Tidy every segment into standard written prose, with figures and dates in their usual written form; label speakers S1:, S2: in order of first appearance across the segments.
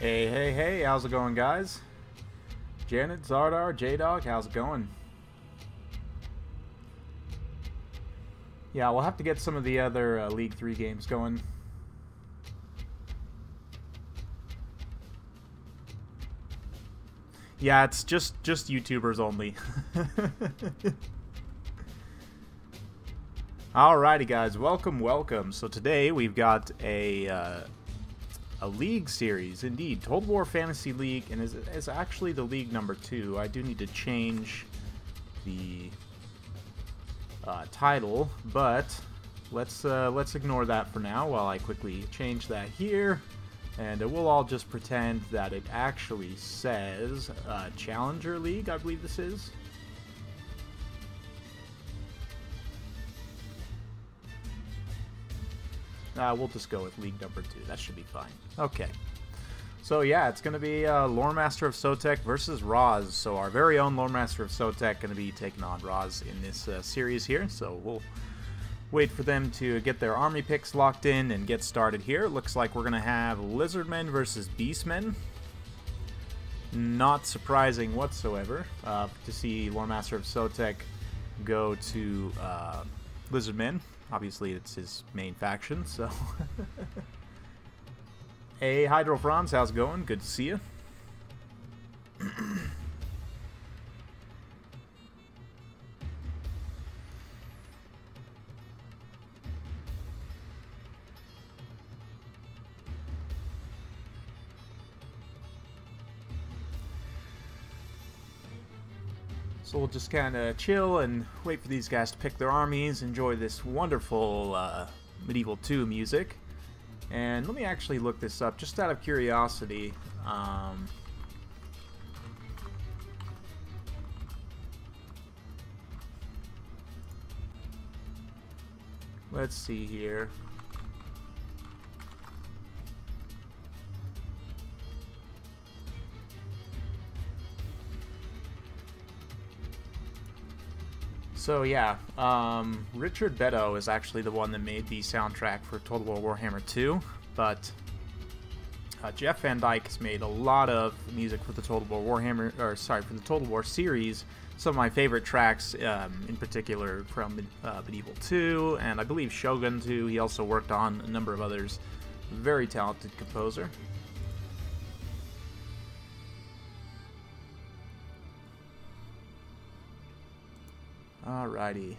S1: Hey, hey, hey, how's it going, guys? Janet, Zardar, J-Dog, how's it going? Yeah, we'll have to get some of the other League 3 games going. Yeah, it's just YouTubers only. Alrighty, guys, welcome. So today we've got a League series, indeed. Total War Fantasy League, and is actually the League number 2. I do need to change the title, but let's ignore that for now while I quickly change that here, and we'll all just pretend that it actually says Challenger League, I believe this is. We'll just go with League number 2. That should be fine. Okay. So yeah, it's going to be Loremaster of Sotek versus Roz. So our very own Loremaster of Sotek going to be taking on Roz in this series here. So we'll wait for them to get their army picks locked in and get started here. Looks like we're going to have Lizardmen versus Beastmen. Not surprising whatsoever to see Loremaster of Sotek go to Lizardmen. Obviously, it's his main faction, so... Hey, Hydro Franz, how's it going? Good to see you. So we'll just kind of chill and wait for these guys to pick their armies, enjoy this wonderful Medieval 2 music. And let me actually look this up, just out of curiosity. Let's see here. So yeah, Richard Beto is actually the one that made the soundtrack for Total War Warhammer 2, but Jeff Van Dyke has made a lot of music for the Total War Warhammer, or sorry, for the Total War series. Some of my favorite tracks, in particular, from Medieval 2, and I believe Shogun 2. He also worked on a number of others. Very talented composer. Alrighty.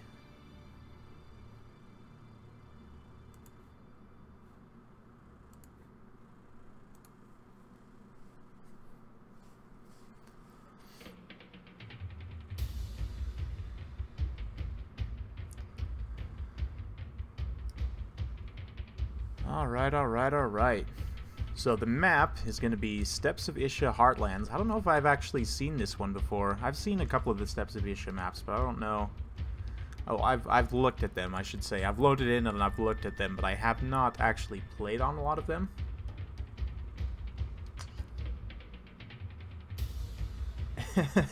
S1: Alright. So the map is going to be Steppes of Isha Heartlands. I don't know if I've actually seen this one before. I've seen a couple of the Steppes of Isha maps, but I don't know. Oh, I've looked at them, I should say. I've loaded in and I've looked at them, but I have not actually played on a lot of them.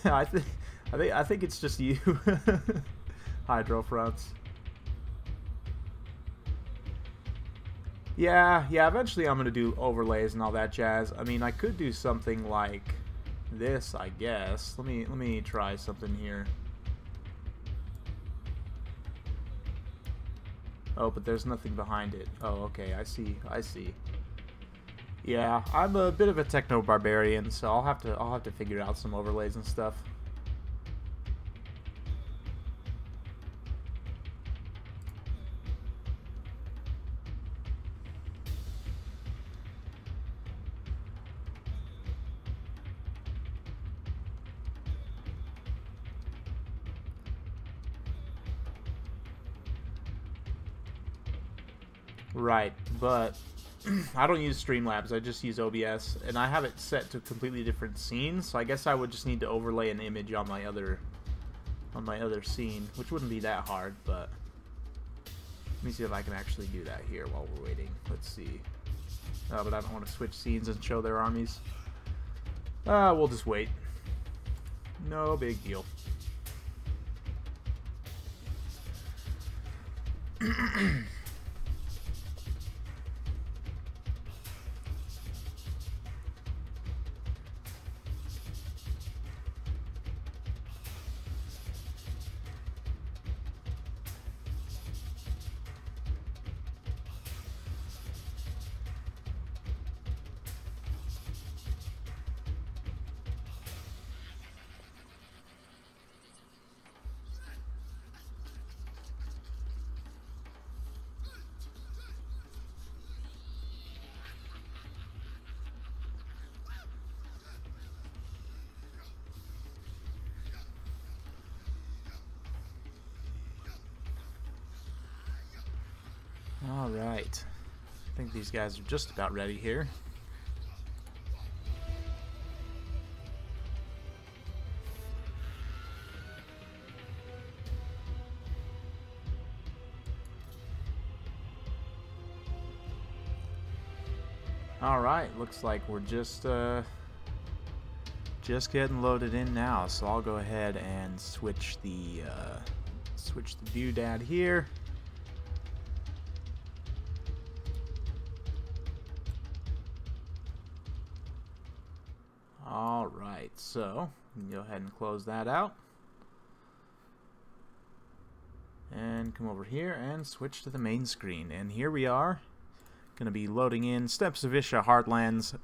S1: I think it's just you, Hydro Franz. Yeah, eventually I'm gonna do overlays and all that jazz. I mean, I could do something like this, I guess. Let me try something here. Oh, but there's nothing behind it. Oh, okay, I see. Yeah, I'm a bit of a techno barbarian, so I'll have to figure out some overlays and stuff. Right, but I don't use Streamlabs, I just use OBS, and I have it set to completely different scenes, so I guess I would just need to overlay an image on my other scene, which wouldn't be that hard, but let me see if I can actually do that here while we're waiting. Let's see. But I don't want to switch scenes and show their armies. We'll just wait. No big deal. Alright. I think these guys are just about ready here. Alright, looks like we're just getting loaded in now, so I'll go ahead and switch the doodad here. Alright, so we can go ahead and close that out. And come over here and switch to the main screen. And here we are. Going to be loading in Steppes of Isha Heartlands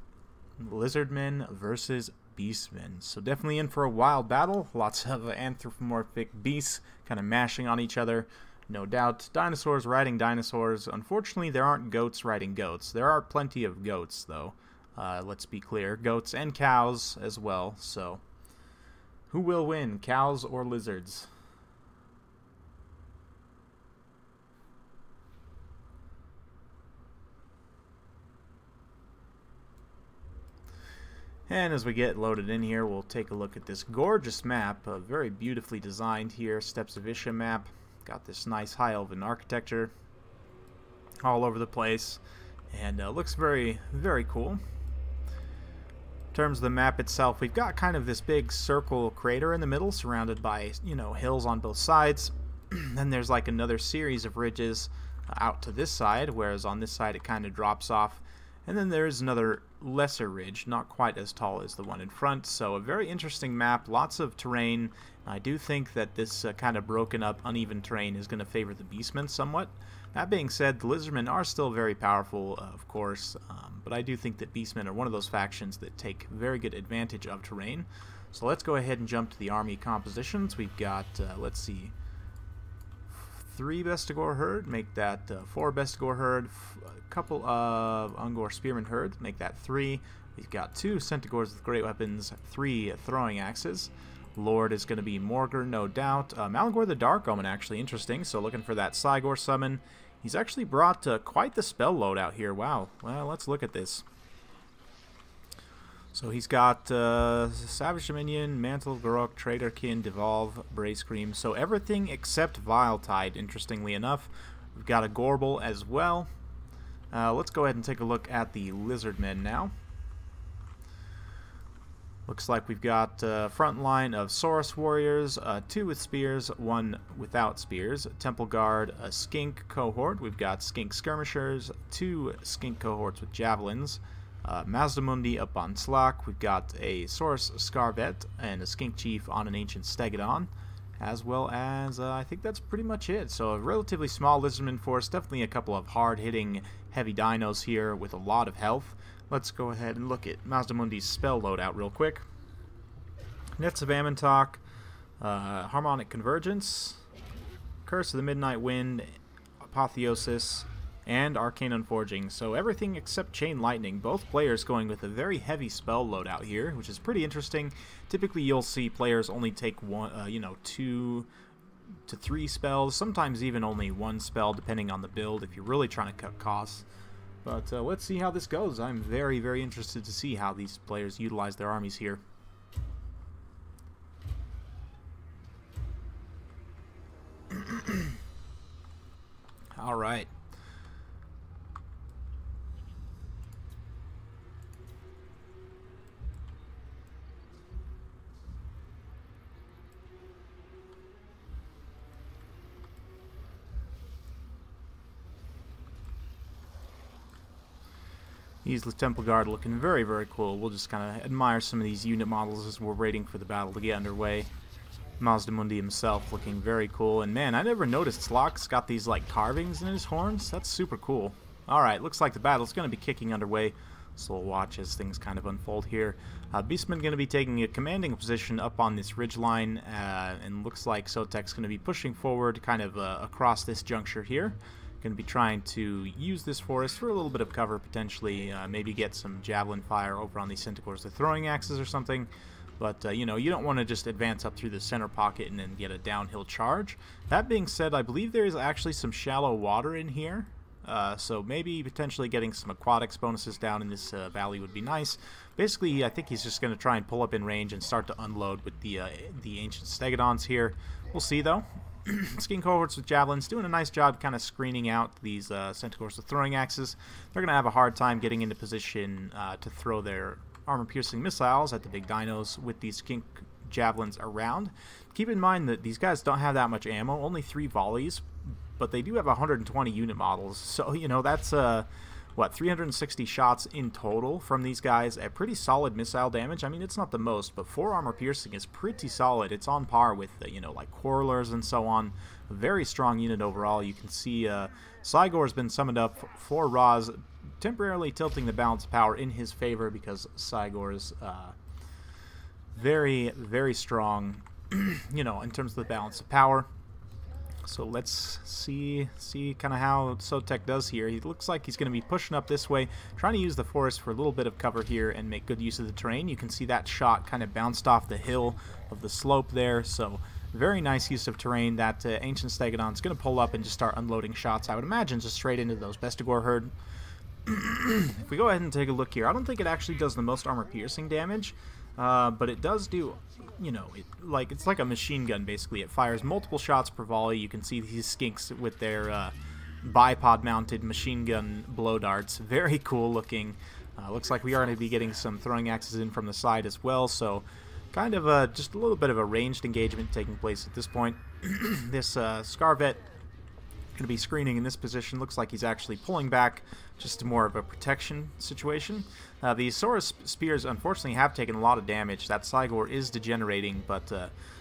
S1: Lizardmen versus Beastmen. So definitely in for a wild battle. Lots of anthropomorphic beasts kind of mashing on each other. No doubt. Dinosaurs riding dinosaurs. Unfortunately, there aren't goats riding goats. There are plenty of goats, though. Let's be clear. Goats and cows as well. So who will win? Cows or lizards? And as we get loaded in here, we'll take a look at this gorgeous map, very beautifully designed here, Steppes of Isha map. Got this nice high elven architecture all over the place, and looks very, very cool. In terms of the map itself, we've got kind of this big circle crater in the middle, surrounded by, you know, hills on both sides. Then there's like another series of ridges out to this side, whereas on this side it kind of drops off. And then there's another lesser ridge, not quite as tall as the one in front. So a very interesting map, lots of terrain. I do think that this kind of broken up, uneven terrain is going to favor the Beastmen somewhat. That being said, the Lizardmen are still very powerful, of course, but I do think that Beastmen are one of those factions that take very good advantage of terrain. So let's go ahead and jump to the army compositions. We've got, let's see, 3 Bestigor herd, make that 4 Bestigor herd, a couple of Ungor spearmen herd, make that 3. We've got 2 Centaurs with great weapons, 3 throwing axes. Lord is going to be Morgr, no doubt. Malagor the Dark Omen, actually interesting, so looking for that Cygor summon. He's actually brought quite the spell load out here. Wow, well, let's look at this. So he's got Savage Dominion, Mantle of Garok, Traderkin, Devolve, Brayscream. So everything except Viletide, interestingly enough. We've got a Gorbel as well. Let's go ahead and take a look at the Lizardmen now. Looks like we've got a front line of Saurus Warriors, 2 with spears, 1 without spears. Temple Guard, a Skink cohort. We've got Skink Skirmishers, 2 Skink cohorts with Javelins. Mazdamundi up on Slack. We've got a Saurus Scarvet and a Skink Chief on an Ancient Stegodon, as well as I think that's pretty much it. So a relatively small Lizardman force, definitely a couple of hard-hitting heavy dinos here with a lot of health. Let's go ahead and look at Mazdamundi's spell loadout real quick. Nets of Amontok, Harmonic Convergence, Curse of the Midnight Wind, Apotheosis, and Arcane Unforging. So everything except Chain Lightning. Both players going with a very heavy spell loadout here, which is pretty interesting. Typically you'll see players only take 2 to 3 spells, sometimes even only 1 spell depending on the build if you're really trying to cut costs. But let's see how this goes. I'm very, very interested to see how these players utilize their armies here. All right. These Temple Guard looking very, very cool. We'll just kind of admire some of these unit models as we're waiting for the battle to get underway. Mazdamundi himself looking very cool. And man, I never noticed Slock's got these like carvings in his horns. That's super cool. Alright, looks like the battle's going to be kicking underway. So we'll watch as things kind of unfold here. Beastman going to be taking a commanding position up on this ridgeline. And looks like Sotek's going to be pushing forward kind of across this juncture here. Going to be trying to use this forest for a little bit of cover, potentially maybe get some javelin fire over on these Centaurs with throwing axes or something. But you know, you don't want to just advance up through the center pocket and then get a downhill charge. That being said, I believe there is actually some shallow water in here. So maybe potentially getting some aquatics bonuses down in this valley would be nice. Basically, I think he's just going to try and pull up in range and start to unload with the ancient stegodons here. We'll see, though. Skiing cohorts with javelins, doing a nice job kind of screening out these centaurs with throwing axes. They're going to have a hard time getting into position to throw their armor-piercing missiles at the big dinos with these skink javelins around. Keep in mind that these guys don't have that much ammo, only 3 volleys, but they do have 120 unit models. So, you know, that's, 360 shots in total from these guys at pretty solid missile damage. I mean, it's not the most, but 4 armor piercing is pretty solid. It's on par with, you know, like Quarrelers and so on. A very strong unit overall. You can see Cygor's been summoned up for Roz, temporarily tilting the balance of power in his favor because Cygor's very, very strong, you know, in terms of the balance of power. So let's see kind of how Sotek does here. He looks like he's going to be pushing up this way, trying to use the forest for a little bit of cover here and make good use of the terrain. You can see that shot kind of bounced off the hill of the slope there, so very nice use of terrain. That Ancient Stegodon's going to pull up and just start unloading shots, I would imagine, just straight into those Bestigor herd. If we go ahead and take a look here, I don't think it actually does the most armor-piercing damage, but it does do, you know, it's like a machine gun, basically. It fires multiple shots per volley. You can see these skinks with their bipod-mounted machine gun blow darts. Very cool looking. Looks like we are going to be getting some throwing axes in from the side as well, so kind of just a little bit of a ranged engagement taking place at this point. This Scarvet going to be screening in this position. Looks like he's actually pulling back, just more of a protection situation. The Saurus spears unfortunately have taken a lot of damage. That Cygor is degenerating, but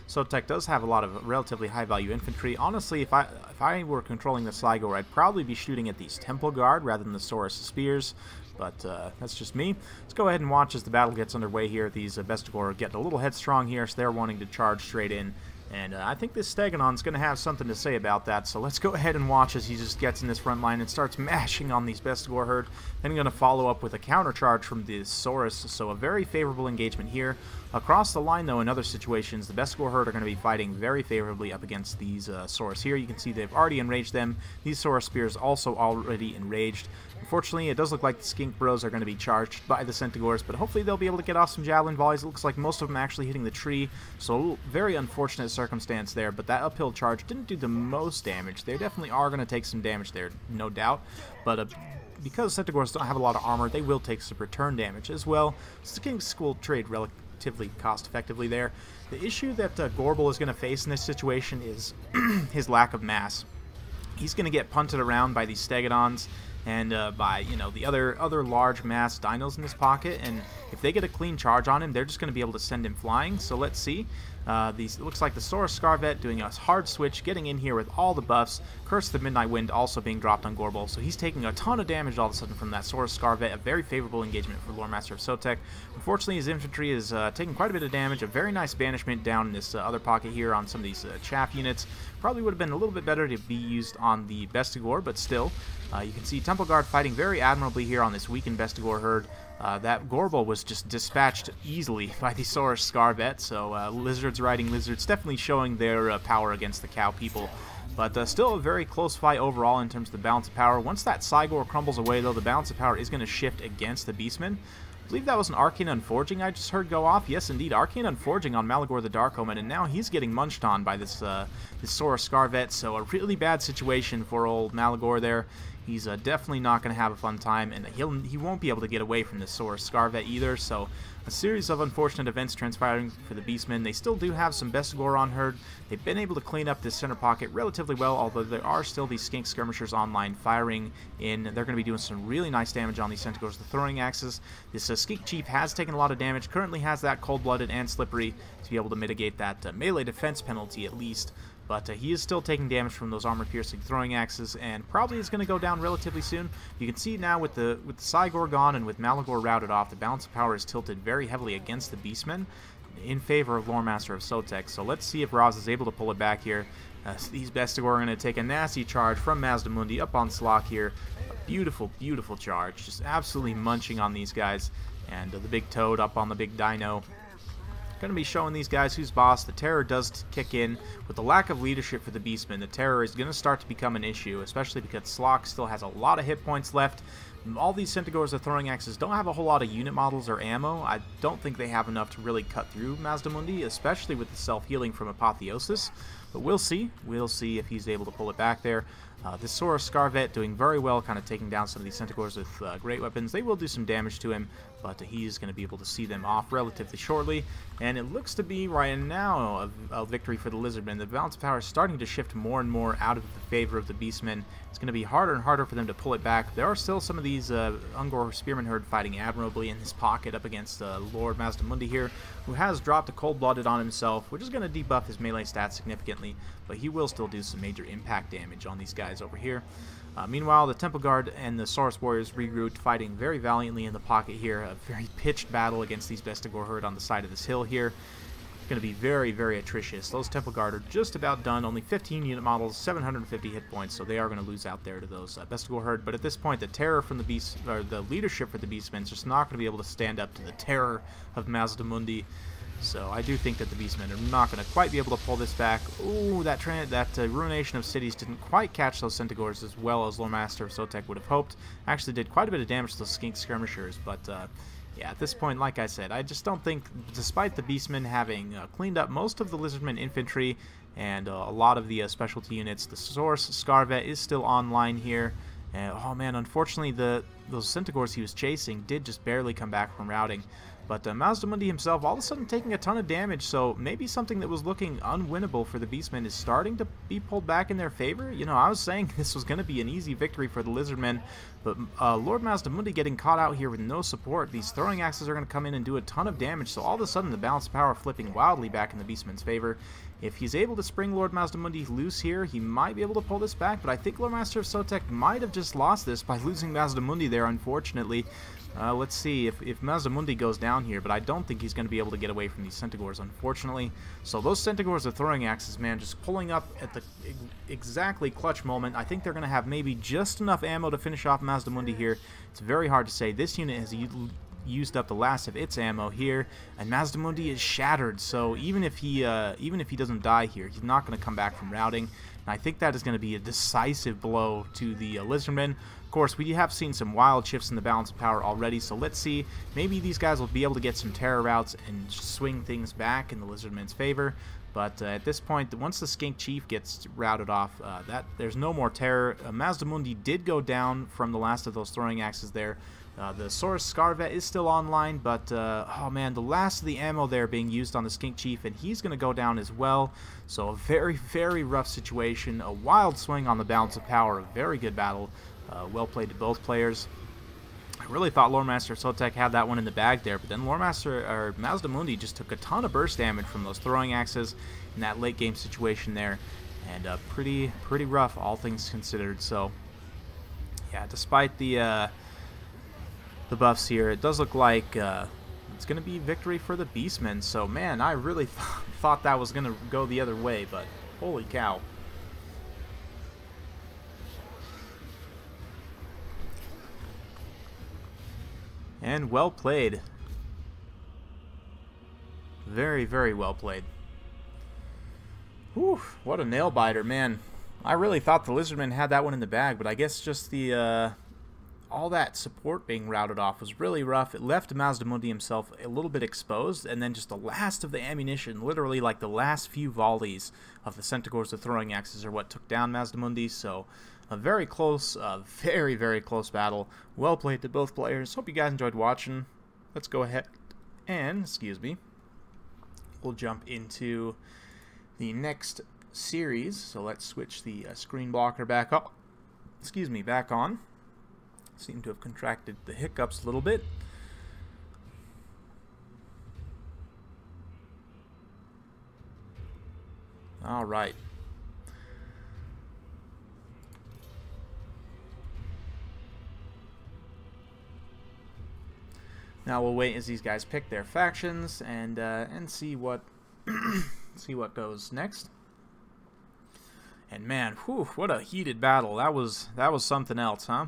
S1: Sotek does have a lot of relatively high value infantry. Honestly, if I were controlling the Cygor, I'd probably be shooting at these Temple Guard rather than the Saurus spears, but that's just me. Let's go ahead and watch as the battle gets underway here. These Bestigor are getting a little headstrong here, so they're wanting to charge straight in. And I think this Stegonon's going to have something to say about that, so let's go ahead and watch as he just gets in this front line and starts mashing on these Bestigor herd. Then going to follow up with a countercharge from the Saurus, so a very favorable engagement here. Across the line, though, in other situations, the Bestigor herd are going to be fighting very favorably up against these Saurus here. You can see they've already enraged them. These Saurus spears also already enraged. Unfortunately, it does look like the Skink Bros are going to be charged by the Centaurs, but hopefully they'll be able to get off some javelin volleys. It looks like most of them actually hitting the tree, so very unfortunate circumstance there, but that uphill charge didn't do the most damage. They definitely are going to take some damage there, no doubt, but because Centaurs don't have a lot of armor, they will take some return damage as well. Skinks will trade relatively cost-effectively there. The issue that Gorbel is going to face in this situation is his lack of mass. He's going to get punted around by these Stegodons and by, you know, the other large mass dinos in his pocket, and if they get a clean charge on him, they're just going to be able to send him flying. So let's see. It looks like the Saurus Scarvet doing a hard switch, getting in here with all the buffs. Curse of the Midnight Wind also being dropped on Gorbel, so he's taking a ton of damage all of a sudden from that Saurus Scarvet. A very favorable engagement for Loremaster of Sotek. Unfortunately, his infantry is taking quite a bit of damage. A very nice banishment down in this other pocket here on some of these chaff units. Probably would have been a little bit better to be used on the Bestigor, but still. You can see Temple Guard fighting very admirably here on this weakened Bestigor herd. That Gorbel was just dispatched easily by the Saurus Scarvet, so lizards riding lizards, definitely showing their power against the cow people. But still a very close fight overall in terms of the balance of power. Once that Cygor crumbles away, though, the balance of power is going to shift against the Beastmen. I believe that was an Arcane Unforging I just heard go off. Yes, indeed, Arcane Unforging on Malagor the Dark Omen, and now he's getting munched on by this Saurus Scarvet, so a really bad situation for old Malagor there. He's definitely not going to have a fun time, and he won't be able to get away from this Saurus Scarvet either, so a series of unfortunate events transpiring for the Beastmen. They still do have some Bestigor on herd. They've been able to clean up this center pocket relatively well, although there are still these Skink Skirmishers online firing in. They're going to be doing some really nice damage on these Centaurs, the throwing axes. This Skink Chief has taken a lot of damage, currently has that Cold-Blooded and Slippery to be able to mitigate that melee defense penalty at least. But he is still taking damage from those armor-piercing throwing axes, and probably is going to go down relatively soon. You can see now with the Cygor gone and with Malagor routed off, the balance of power is tilted very heavily against the Beastmen in favor of Loremaster of Sotek. So let's see if Roz is able to pull it back here. These Bestigor are going to take a nasty charge from Mazdamundi up on Slock here. A beautiful, beautiful charge. Just absolutely munching on these guys. And the big Toad up on the big Dino. Going to be showing these guys who's boss. The terror does kick in. With the lack of leadership for the Beastmen, the terror is going to start to become an issue, especially because Slock still has a lot of hit points left. All these Centaurs with throwing axes don't have a whole lot of unit models or ammo. I don't think they have enough to really cut through Mazdamundi, especially with the self-healing from Apotheosis. But we'll see. We'll see if he's able to pull it back there. This Sora Scarvet doing very well, kind of taking down some of these Centaurs with great weapons. They will do some damage to him, but he's going to be able to see them off relatively shortly. And it looks to be right now a victory for the Lizardmen. The balance of power is starting to shift more and more out of the favor of the Beastmen. It's going to be harder and harder for them to pull it back. There are still some of these Ungor Spearman Herd fighting admirably in his pocket up against Lord Mazdamundi here, who has dropped a Cold-Blooded on himself, which is going to debuff his melee stats significantly, but he will still do some major impact damage on these guys over here. Meanwhile, the Temple Guard and the Saurus Warriors regrouped, fighting very valiantly in the pocket here. A very pitched battle against these Bestigor Herd on the side of this hill here. Going to be very, very atrocious. Those Temple Guard are just about done. Only 15 unit models, 750 hit points, so they are going to lose out there to those Bestigor Herd. But at this point, the terror from the Beast, or the leadership for the Beastmen, is just not going to be able to stand up to the terror of Mazdamundi. So I do think that the Beastmen are not going to quite be able to pull this back. Ooh, that Ruination of Cities didn't quite catch those Centaurs as well as Loremaster of Sotek would have hoped. Actually did quite a bit of damage to those Skink Skirmishers, but yeah, at this point, like I said, I just don't think, despite the Beastmen having cleaned up most of the Lizardmen infantry and a lot of the specialty units, the Source Scarvet is still online here. Oh man, unfortunately, those Centaurs he was chasing did just barely come back from routing. But Mazdamundi himself all of a sudden taking a ton of damage, so maybe something that was looking unwinnable for the Beastmen is starting to be pulled back in their favor. You know, I was saying this was going to be an easy victory for the Lizardmen, but Lord Mazdamundi getting caught out here with no support. These throwing axes are going to come in and do a ton of damage, so all of a sudden the balance of power flipping wildly back in the Beastmen's favor. If he's able to spring Lord Mazdamundi loose here, he might be able to pull this back, but I think Loremaster of Sotek might have just lost this by losing Mazdamundi there, unfortunately. Let's see if Mazdamundi goes down here, but I don't think he's going to be able to get away from these Centaurs, unfortunately. So those Centaurs are throwing axes, man, just pulling up at the exactly clutch moment. I think they're going to have maybe just enough ammo to finish off Mazdamundi here. It's very hard to say. This unit has used up the last of its ammo here, and Mazdamundi is shattered. So even if he doesn't die here, he's not going to come back from routing. And I think that is going to be a decisive blow to the Lizardmen. Of course, we have seen some wild shifts in the balance of power already, so let's see. Maybe these guys will be able to get some terror routes and swing things back in the Lizardmen's favor. But at this point, once the Skink Chief gets routed off, there's no more terror. Mazdamundi did go down from the last of those throwing axes there. The Saurus Scarvet is still online, but oh man, the last of the ammo there being used on the Skink Chief, and he's going to go down as well. So a very, very rough situation. A wild swing on the balance of power. A very good battle. Well played to both players. I really thought Loremaster of Sotek had that one in the bag there, but then Mazdamundi just took a ton of burst damage from those throwing axes in that late game situation there, and pretty rough, all things considered. So yeah, despite the buffs here, it does look like it's going to be victory for the Beastmen. So man, I really thought that was going to go the other way, but holy cow. And well played. Very, very well played. Whew, what a nail biter, man. I really thought the Lizardmen had that one in the bag, but I guess just the all that support being routed off was really rough. It left Mazdamundi himself a little bit exposed, and then just the last of the ammunition, literally like the last few volleys of the Centaurs with throwing axes are what took down Mazdamundi. So a very close, very, very close battle. Well played to both players. Hope you guys enjoyed watching. Let's go ahead and, excuse me, we'll jump into the next series. So let's switch the screen blocker back up. Excuse me, back on. Seem to have contracted the hiccups a little bit. All right. Now we'll wait as these guys pick their factions and see what see what goes next. And man, whew, what a heated battle. That was something else, huh?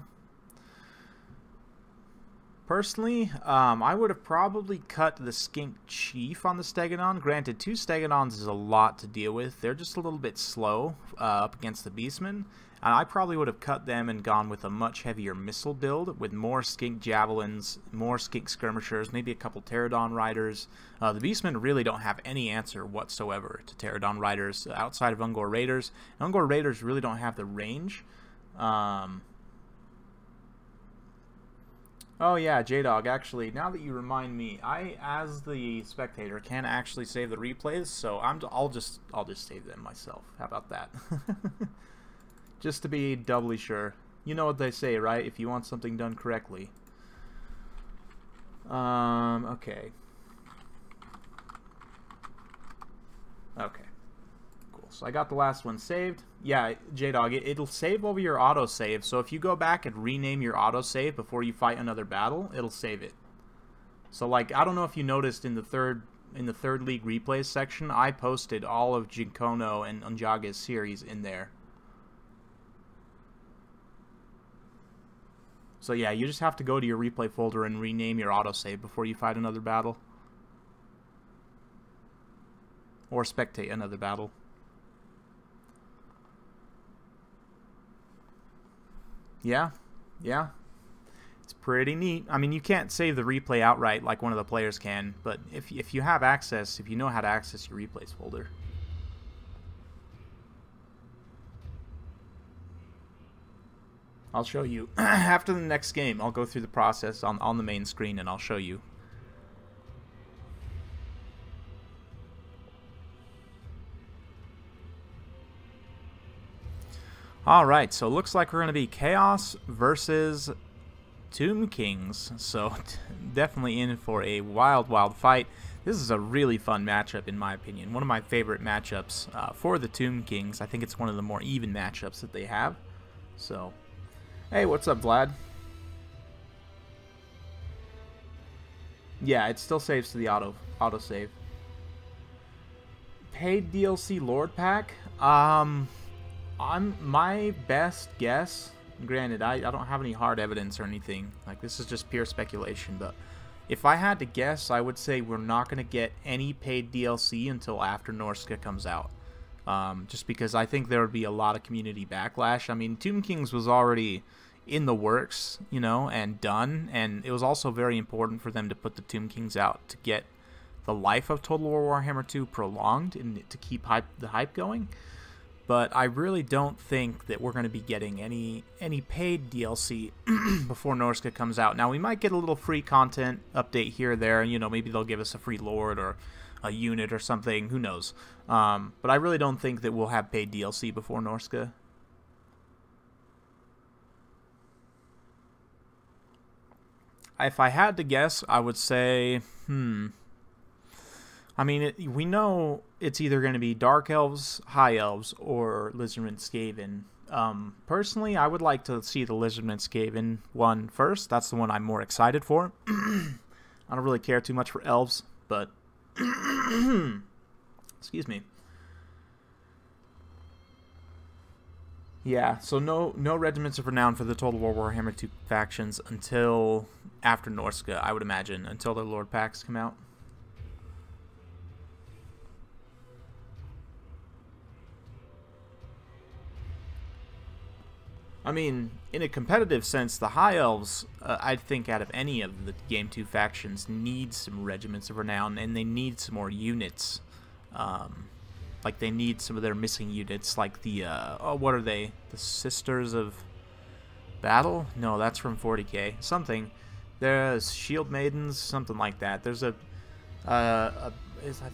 S1: Personally, I would have probably cut the Skink Chief on the Stegodon. Granted, 2 Stegodons is a lot to deal with. They're just a little bit slow up against the Beastmen. And I probably would have cut them and gone with a much heavier missile build with more Skink Javelins, more Skink Skirmishers, maybe a couple Pterodon Riders. The Beastmen really don't have any answer whatsoever to Pterodon Riders outside of Ungor Raiders. Ungor Raiders really don't have the range. Oh yeah, J-Dog, actually, now that you remind me, I, as the spectator, can actually save the replays, so I'll just save them myself. How about that? Just to be doubly sure. You know what they say, right? If you want something done correctly. Okay. Okay. Cool. So I got the last one saved. Yeah, J-Dog, it'll save over your autosave. So if you go back and rename your autosave before you fight another battle, it'll save it. So like, I don't know if you noticed in the third league replays section, I posted all of Jinkono and Unjaga's series in there. So yeah, you just have to go to your replay folder and rename your autosave before you fight another battle. Or spectate another battle. Yeah, yeah. It's pretty neat. I mean, you can't save the replay outright like one of the players can, but if you have access, if you know how to access your replays folder. I'll show you. After the next game, I'll go through the process on the main screen and I'll show you. Alright, so it looks like we're going to be Chaos versus Tomb Kings. So definitely in for a wild, wild fight. This is a really fun matchup in my opinion. One of my favorite matchups for the Tomb Kings. I think it's one of the more even matchups that they have. So, hey, what's up, Vlad? Yeah, it still saves to the autosave. Paid DLC Lord Pack? My best guess, granted, I don't have any hard evidence or anything, like this is just pure speculation, but if I had to guess, I would say we're not going to get any paid DLC until after Norska comes out. Just because I think there would be a lot of community backlash. I mean, Tomb Kings was already in the works, you know, and done, and it was also very important for them to put the Tomb Kings out to get the life of Total War Warhammer 2 prolonged and to keep the hype going. But I really don't think that we're going to be getting any paid DLC before Norska comes out. Now, we might get a little free content update here or there. You know, maybe they'll give us a free Lord or a unit or something. Who knows? But I really don't think that we'll have paid DLC before Norska. If I had to guess, I would say, I mean, we know it's either going to be Dark Elves, High Elves, or Lizardmen Skaven. Personally, I would like to see the Lizardmen Skaven one first. That's the one I'm more excited for. I don't really care too much for Elves, but... Excuse me. Yeah, so no Regiments of Renown for the Total War Warhammer 2 factions until after Norska, I would imagine, until the Lord Packs come out. I mean, in a competitive sense, the High Elves, I think out of any of the Game 2 factions, need some Regiments of Renown, and they need some more units. Like, they need some of their missing units, like the, oh, what are they? The Sisters of Battle? No, that's from 40k. Something. There's Shield Maidens, something like that. There's I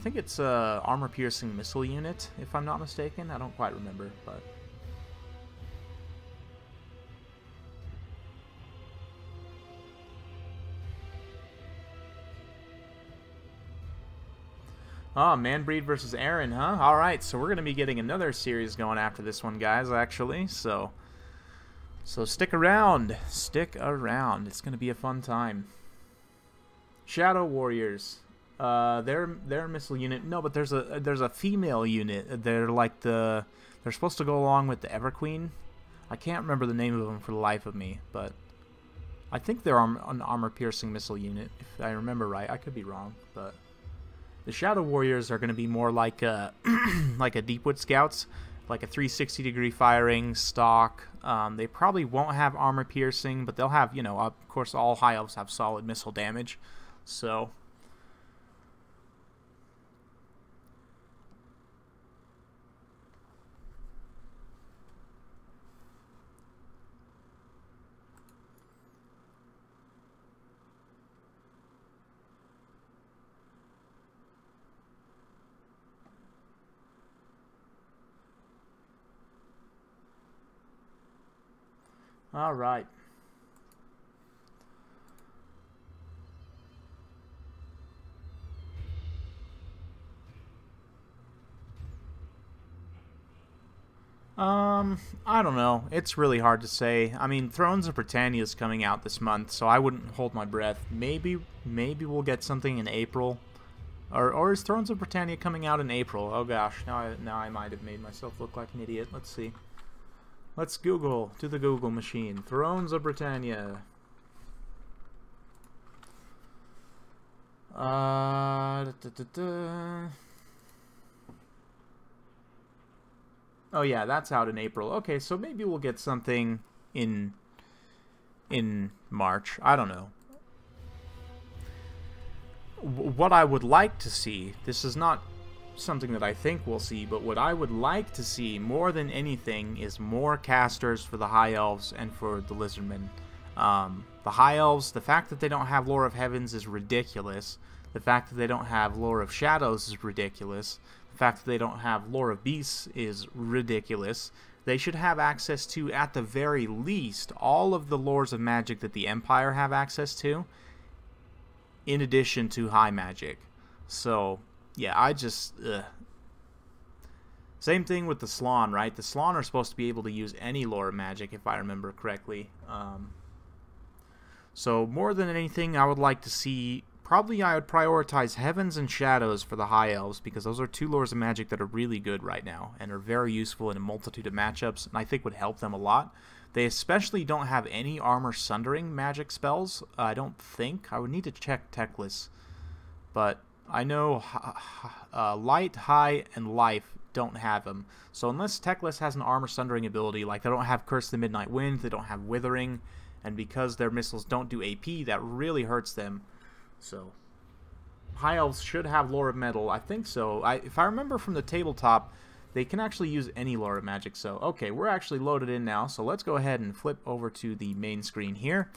S1: think it's a armor-piercing missile unit, if I'm not mistaken. I don't quite remember, but... Oh, Manbreed versus Arin, huh? Alright, so we're going to be getting another series going after this one, guys, actually. So stick around. Stick around. It's going to be a fun time. Shadow Warriors. They're a missile unit. No, but there's a female unit. They're like they're supposed to go along with the Everqueen. I can't remember the name of them for the life of me, but I think they're an armor-piercing missile unit, if I remember right. I could be wrong, but the Shadow Warriors are going to be more like a like a Deepwood Scouts, like a 360-degree firing stock. They probably won't have armor-piercing, but they'll have, you know, of course, all High Elves have solid missile damage, so. All right. I don't know. It's really hard to say. I mean, Thrones of Britannia is coming out this month, so I wouldn't hold my breath. Maybe we'll get something in April. Or is Thrones of Britannia coming out in April? Oh gosh, now I might have made myself look like an idiot. Let's see. Let's Google, to the Google machine. Thrones of Britannia. Oh yeah, that's out in April. Okay, so maybe we'll get something in March. I don't know. What I would like to see, this is not something that I think we'll see, but what I would like to see more than anything is more casters for the High Elves and for the Lizardmen. The High Elves, the fact that they don't have Lore of Heavens is ridiculous. The fact that they don't have Lore of Shadows is ridiculous. The fact that they don't have Lore of Beasts is ridiculous. They should have access to, at the very least, all of the lores of magic that the Empire have access to, in addition to high magic. So, yeah, I just... Same thing with the Slann, right? The Slann are supposed to be able to use any lore of magic, if I remember correctly. So, more than anything, I would like to see... Probably I would prioritize Heavens and Shadows for the High Elves, because those are two lores of magic that are really good right now, and are very useful in a multitude of matchups, and I think would help them a lot. They especially don't have any armor sundering magic spells, I don't think. I would need to check tech lists, but I know Light, High, and Life don't have them. So unless Teclis has an armor sundering ability, like they don't have Curse of the Midnight Wind, they don't have Withering, and because their missiles don't do AP, that really hurts them. So, High Elves should have Lore of Metal. I think so. If I remember from the tabletop, they can actually use any Lore of Magic. So, okay, we're actually loaded in now. So, let's go ahead and flip over to the main screen here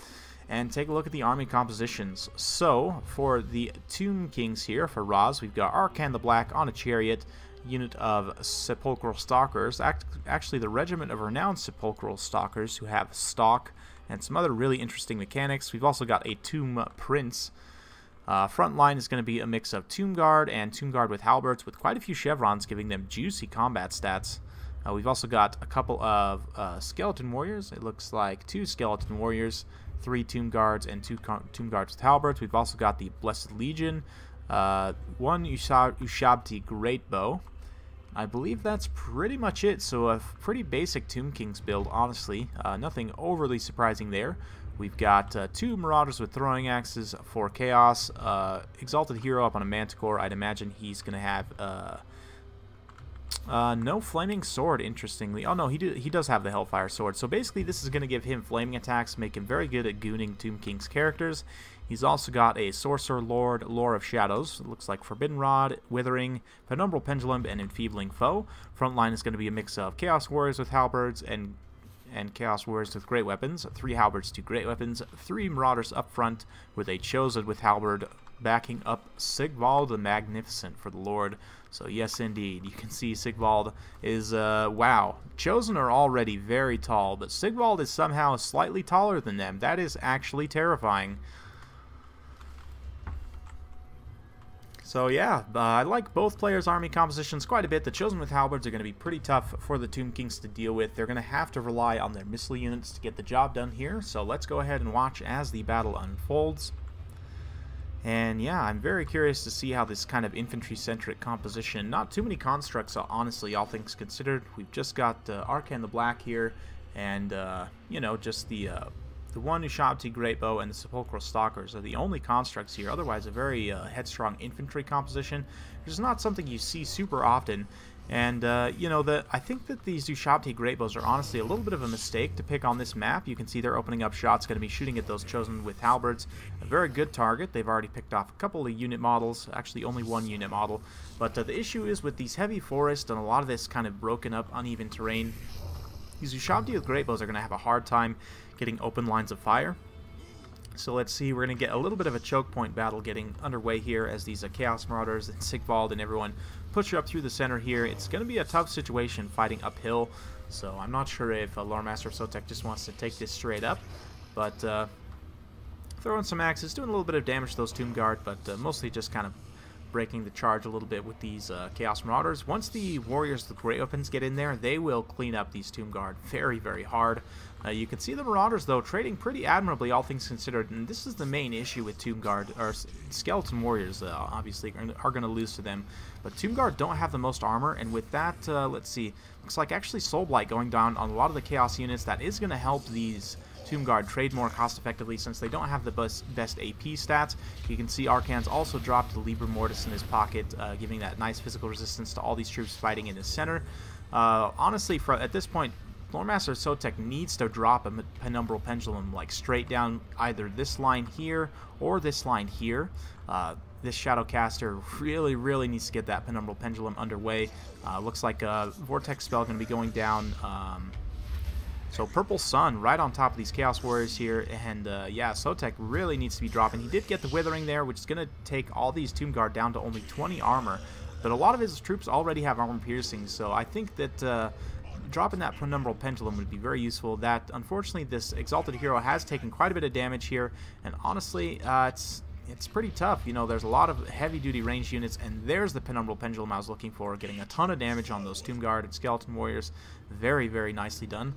S1: and take a look at the army compositions. So, for the Tomb Kings here, for Raz, we've got Arkan the Black on a chariot, unit of Sepulchral Stalkers. Actually, the regiment of renowned Sepulchral Stalkers who have Stalk and some other really interesting mechanics. We've also got a Tomb Prince. Front line is going to be a mix of Tomb Guard and Tomb Guard with halberds, with quite a few chevrons giving them juicy combat stats. We've also got a couple of Skeleton Warriors. It looks like 2 Skeleton Warriors, 3 Tomb Guards, and 2 Tomb Guards with halberds. We've also got the Blessed Legion, 1 Ushabti Great Bow. I believe that's pretty much it, so a pretty basic Tomb Kings build, honestly. Nothing overly surprising there. We've got 2 Marauders with throwing axes for Chaos, Exalted Hero up on a Manticore. I'd imagine he's going to have no Flaming Sword, interestingly. Oh no, he does have the Hellfire Sword. So basically this is going to give him flaming attacks, make him very good at gooning Tomb King's characters. He's also got a Sorcerer Lord, Lore of Shadows. It looks like Forbidden Rod, Withering, Penumbral Pendulum, and Enfeebling Foe. Front line is going to be a mix of Chaos Warriors with halberds and Chaos Warriors with great weapons, 3 halberds, 2 great weapons, 3 Marauders up front with a Chosen with halberd backing up Sigvald the Magnificent for the Lord. So yes indeed, you can see Sigvald is, wow. Chosen are already very tall, but Sigvald is somehow slightly taller than them. That is actually terrifying. So yeah, I like both players' army compositions quite a bit. The Chosen with halberds are going to be pretty tough for the Tomb Kings to deal with. They're going to have to rely on their missile units to get the job done here. So let's go ahead and watch as the battle unfolds. And yeah, I'm very curious to see how this kind of infantry-centric composition, not too many constructs, honestly, all things considered. We've just got Arkan the Black here, and, you know, just the the one Ushabti Greatbow and the Sepulchral Stalkers are the only constructs here. Otherwise, a very headstrong infantry composition, which is not something you see super often. And, you know, I think that these Ushabti Greatbows are honestly a little bit of a mistake to pick on this map. You can see they're opening up shots, going to be shooting at those chosen with halberds. A very good target. They've already picked off a couple of unit models, actually only one unit model. But the issue is with these heavy forests and a lot of this kind of broken up, uneven terrain, these Ushabti with Greatbows are going to have a hard time getting open lines of fire. So let's see, we're going to get a little bit of a choke point battle getting underway here as these Chaos Marauders and Sigvald and everyone push up through the center here. It's going to be a tough situation fighting uphill, so I'm not sure if Loremaster Sotek just wants to take this straight up, but throwing some axes, doing a little bit of damage to those Tomb Guard, but mostly just kind of breaking the charge a little bit with these Chaos Marauders. Once the Warriors, the Great Weapons, get in there, they will clean up these Tomb Guard very, very hard. You can see the Marauders, though, trading pretty admirably, all things considered, and this is the main issue with Tomb Guard, or Skeleton Warriors, obviously, are going to lose to them. But Tomb Guard don't have the most armor, and with that, let's see, looks like actually Soul Blight going down on a lot of the Chaos units. That is going to help these Tomb Guard trade more cost effectively since they don't have the best AP stats. You can see Arcan's also dropped the Liber Mortis in his pocket, giving that nice physical resistance to all these troops fighting in the center. Honestly, at this point, Loremaster Sotek needs to drop a Penumbral Pendulum like straight down either this line here or this line here. This Shadowcaster really needs to get that Penumbral Pendulum underway. Looks like a Vortex spell going to be going down. So Purple Sun right on top of these Chaos Warriors here, and yeah, Sotek really needs to be dropping. He did get the Withering there, which is going to take all these Tomb Guard down to only 20 armor, but a lot of his troops already have armor piercing, so I think that dropping that Penumbral Pendulum would be very useful. That, unfortunately, this Exalted Hero has taken quite a bit of damage here, and honestly, it's pretty tough. You know, there's a lot of heavy-duty ranged units, and there's the Penumbral Pendulum I was looking for, getting a ton of damage on those Tomb Guard and Skeleton Warriors. Very nicely done.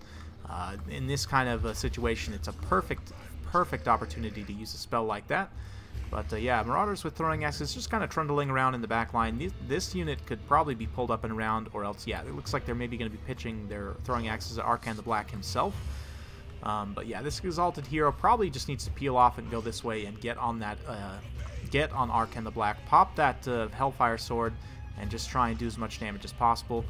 S1: In this kind of a situation, it's a perfect opportunity to use a spell like that. But yeah, Marauders with Throwing Axes just kind of trundling around in the back line. This unit could probably be pulled up and around, or else, yeah, it looks like they're maybe going to be pitching their Throwing Axes at Arcan the Black himself. But yeah, this Exalted Hero probably just needs to peel off and go this way and get on that, get on Arcan the Black, pop that Hellfire Sword, and just try and do as much damage as possible.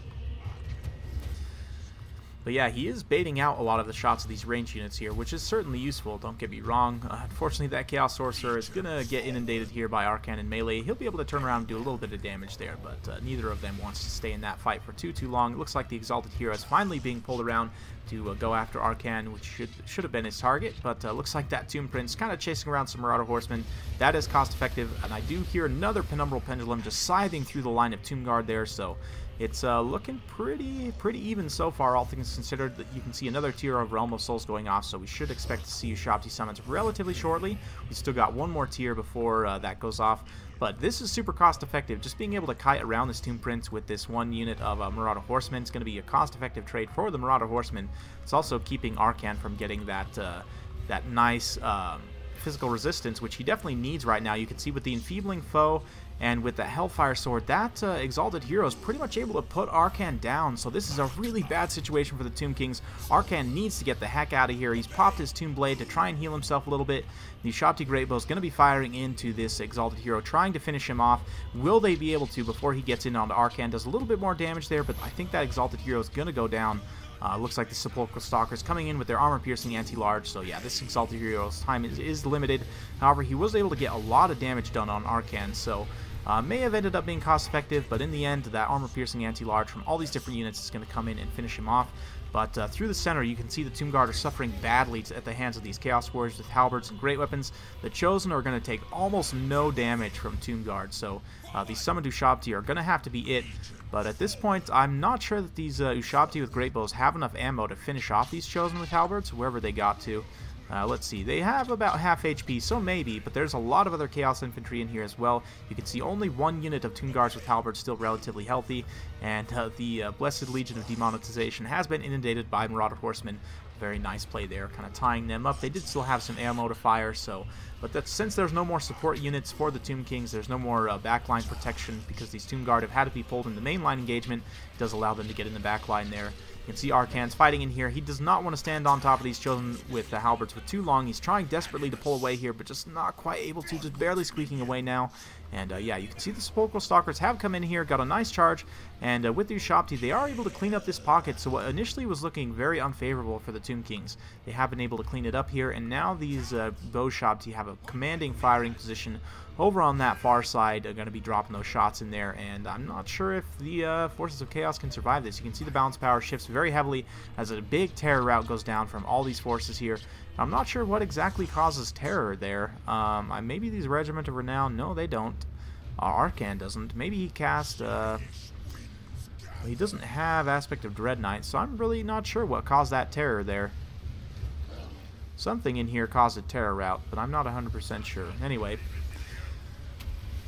S1: But yeah, he is baiting out a lot of the shots of these ranged units here, which is certainly useful, don't get me wrong. Unfortunately, that Chaos Sorcerer is going to get inundated here by Arcan and Melee. He'll be able to turn around and do a little bit of damage there, but neither of them wants to stay in that fight for too long. It looks like the Exalted Hero is finally being pulled around to go after Arcan, which should have been his target, but looks like that Tomb Prince kind of chasing around some Marauder Horsemen. That is cost effective, and I do hear another Penumbral Pendulum just scything through the line of Tomb Guard there, so it's looking pretty even so far, all things considered. That you can see another tier of Realm of Souls going off, so we should expect to see Ushabti summons relatively shortly. We still got one more tier before that goes off, but this is super cost effective. Just being able to kite around this Tomb Prince with this one unit of Marauder Horsemen is going to be a cost effective trade for the Marauder Horsemen. It's also keeping Arcan from getting that that nice physical resistance, which he definitely needs right now. You can see with the Enfeebling Foe and with the Hellfire Sword, that Exalted Hero is pretty much able to put Arcan down, so this is a really bad situation for the Tomb Kings. Arcan needs to get the heck out of here. He's popped his Tomb Blade to try and heal himself a little bit. The Ushabti Greatbow is going to be firing into this Exalted Hero, trying to finish him off. Will they be able to before he gets in onto Arcan? Does a little bit more damage there, but I think that Exalted Hero is going to go down. Looks like the Sepulchral Stalkers coming in with their armor-piercing anti-large, so yeah, this Exalted Hero's time is limited. However, he was able to get a lot of damage done on Arcan, so may have ended up being cost-effective, but in the end, that armor-piercing anti-large from all these different units is going to come in and finish him off. But through the center, you can see the Tomb Guard are suffering badly at the hands of these Chaos Warriors with halberds and great weapons. The Chosen are going to take almost no damage from Tomb Guard, so these summoned Ushabti are going to have to be it. But at this point, I'm not sure that these Ushabti with great bows have enough ammo to finish off these Chosen with halberds, wherever they got to. Let's see, they have about half HP, so maybe, but there's a lot of other Chaos Infantry in here as well. You can see only one unit of Tomb Guards with halberds still relatively healthy, and the Blessed Legion of Demonetization has been inundated by Marauder Horsemen Very nice play there, kind of tying them up. They did still have some ammo to fire, but since there's no more support units for the Tomb Kings, there's no more backline protection because these Tomb Guard have had to be pulled in the mainline engagement. It does allow them to get in the backline there. You can see Arcan's fighting in here. He does not want to stand on top of these Chosen with the halberds for too long. He's trying desperately to pull away here, but just not quite able to, just barely squeaking away now. And yeah, you can see the Sepulchral Stalkers have come in here, got a nice charge, and with the Ushabti, they are able to clean up this pocket. So what initially was looking very unfavorable for the Tomb Kings, they have been able to clean it up here, and now these Bow Shabti have a commanding firing position over on that far side. Are going to be dropping those shots in there, and I'm not sure if the Forces of Chaos can survive this. You can see the balance power shifts very heavily as a big terror route goes down from all these forces here. I'm not sure what exactly causes terror there. Maybe these Regiment of Renown. No, they don't. Arcan doesn't. Maybe he cast... he doesn't have Aspect of Dread Knight, so I'm really not sure what caused that terror there. Something in here caused a terror route, but I'm not 100% sure. Anyway...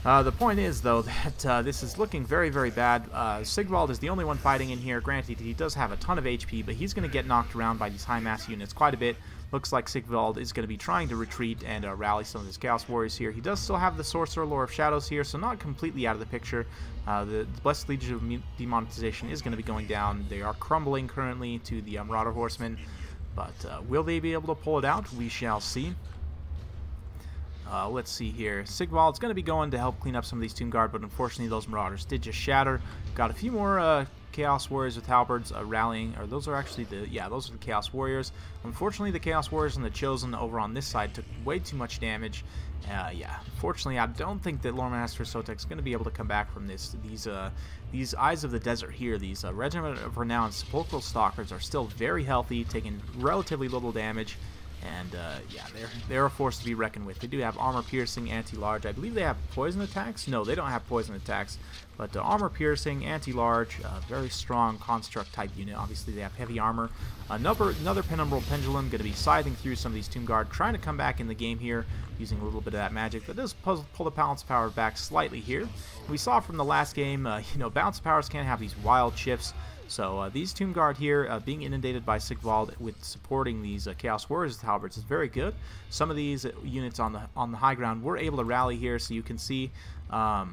S1: the point is, though, that this is looking very, very bad. Sigvald is the only one fighting in here. Granted, he does have a ton of HP, but he's going to get knocked around by these high-mass units quite a bit. Looks like Sigvald is going to be trying to retreat and rally some of his Chaos Warriors here. He does still have the Sorcerer Lore of Shadows here, so not completely out of the picture. The Blessed Legion of Demonetization is going to be going down. They are crumbling currently to the Marauder Horsemen, but will they be able to pull it out? We shall see. Let's see here. Sigvald's going to be going to help clean up some of these Tomb Guard, but unfortunately those Marauders did just shatter. Got a few more Chaos Warriors with halberds rallying, or those are actually the, yeah, those are the Chaos Warriors. Unfortunately, the Chaos Warriors and the Chosen over on this side took way too much damage. Yeah, unfortunately, I don't think that Loremaster Sotek is going to be able to come back from this. These Eyes of the Desert here, these Regiment of Renown Sepulchral Stalkers are still very healthy, taking relatively little damage. And yeah, they're a force to be reckoned with. They do have armor piercing, anti-large. I believe they have poison attacks. No, they don't have poison attacks. But armor piercing, anti-large, very strong construct type unit. Obviously, they have heavy armor. Another Penumbral Pendulum going to be scything through some of these Tomb Guard, trying to come back in the game here, using a little bit of that magic. That does pull the balance power back slightly here. We saw from the last game, you know, balance powers can have these wild shifts. So these Tomb Guard here, being inundated by Sigvald with supporting these Chaos Warriors with halberds is very good. Some of these units on the high ground were able to rally here, so you can see, yeah,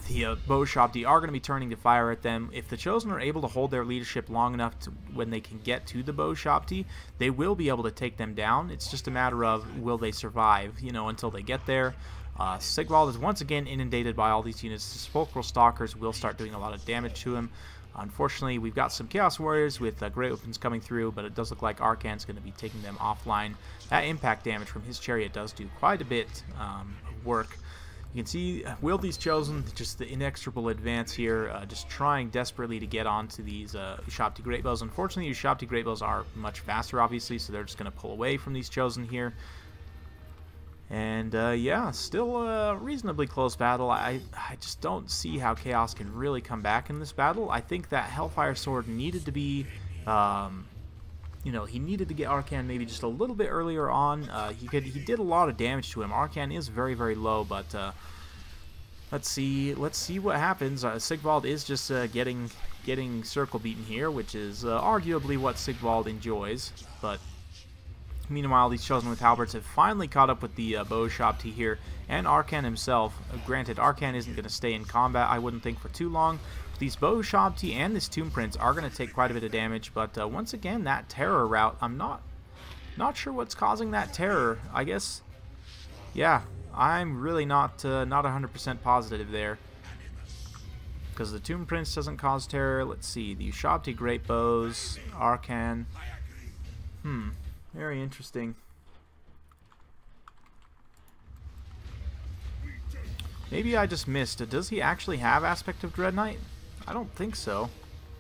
S1: the Bow Shabti are going to be turning to fire at them. If the Chosen are able to hold their leadership long enough to when they can get to the Bow Shabti, they will be able to take them down. It's just a matter of will they survive, you know, until they get there. Sigvald is once again inundated by all these units. The Sepulchral Stalkers will start doing a lot of damage to him. Unfortunately, we've got some Chaos Warriors with Great Weapons coming through, but it does look like Arcan's going to be taking them offline. That impact damage from his chariot does do quite a bit of work. You can see Will these Chosen, just the inexorable advance here, just trying desperately to get onto these Ushabti Great Bows. Unfortunately, Ushabti Great Bows are much faster, obviously, so they're just going to pull away from these Chosen here. And yeah, still a reasonably close battle. I just don't see how Chaos can really come back in this battle. I think that Hellfire Sword needed to be, you know, he needed to get Arcan maybe just a little bit earlier on. He did a lot of damage to him. Arcan is very, very low, but let's see what happens. Sigvald is just getting circle beaten here, which is arguably what Sigvald enjoys, but meanwhile, these Chosen with halberds have finally caught up with the Bow Shabti here, and Arcan himself. Granted, Arcan isn't going to stay in combat, I wouldn't think, for too long. These Bow Shabti and this Tomb Prince are going to take quite a bit of damage, but once again, that terror route, I'm not sure what's causing that terror. I guess, yeah, I'm really not 100% positive there, because the Tomb Prince doesn't cause terror. Let's see, the Ushabti Great Bows, Arcan. Very interesting. Maybe I just missed. Does he actually have Aspect of Dread Knight? I don't think so.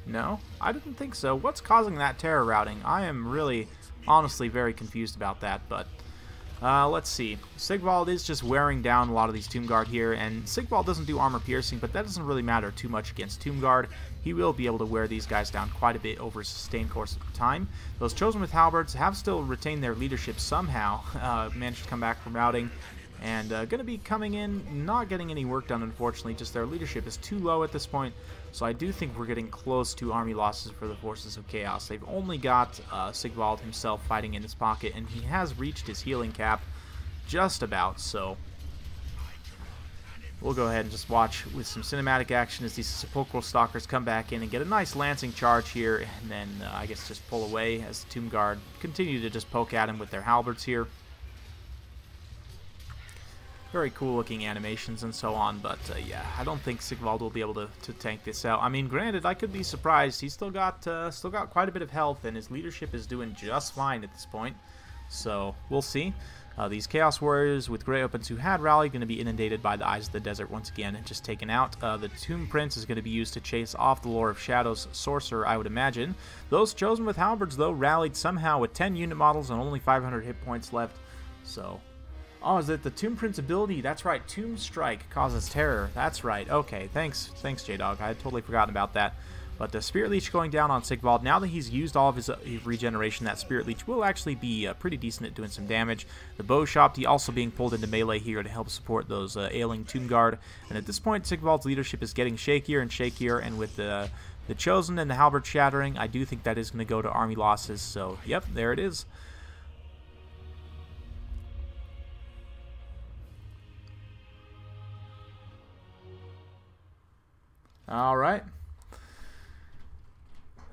S1: No, I didn't think so. What's causing that terror routing? I am really, honestly, very confused about that, but let's see. Sigvald is just wearing down a lot of these Tomb Guard here, and Sigvald doesn't do armor piercing, but that doesn't really matter too much against Tomb Guard. He will be able to wear these guys down quite a bit over a sustained course of time. Those Chosen with halberds have still retained their leadership somehow, managed to come back from routing, and going to be coming in, not getting any work done, unfortunately. Just their leadership is too low at this point, So I do think we're getting close to army losses for the Forces of Chaos. They've only got Sigvald himself fighting in his pocket, and he has reached his healing cap just about, so we'll go ahead and just watch with some cinematic action as these Sepulchral Stalkers come back in and get a nice lancing charge here, and then I guess just pull away as the Tomb Guard continue to just poke at him with their halberds here. Very cool looking animations and so on, but yeah, I don't think Sigvald will be able to tank this out. I mean, granted, I could be surprised. He's still got quite a bit of health, and his leadership is doing just fine at this point. So we'll see. These Chaos Warriors with Grey Opens who had rallied going to be inundated by the Eyes of the Desert once again and just taken out. The Tomb Prince is going to be used to chase off the Lord of Shadows Sorcerer, I would imagine. Those chosen with halberds, though, rallied somehow with 10 unit models and only 500 hit points left. So, oh, is it the Tomb Prince ability? That's right, Tomb Strike causes terror. That's right. Okay, thanks J-Dog. I had totally forgotten about that. But the Spirit Leech going down on Sigvald, now that he's used all of his regeneration, that Spirit Leech will actually be pretty decent at doing some damage. The Bow Shopti also being pulled into melee here to help support those ailing Tomb Guard. And at this point, Sigvald's leadership is getting shakier and shakier, and with the Chosen and the Halberd shattering, I do think that is going to go to army losses. So, yep, there it is. All right.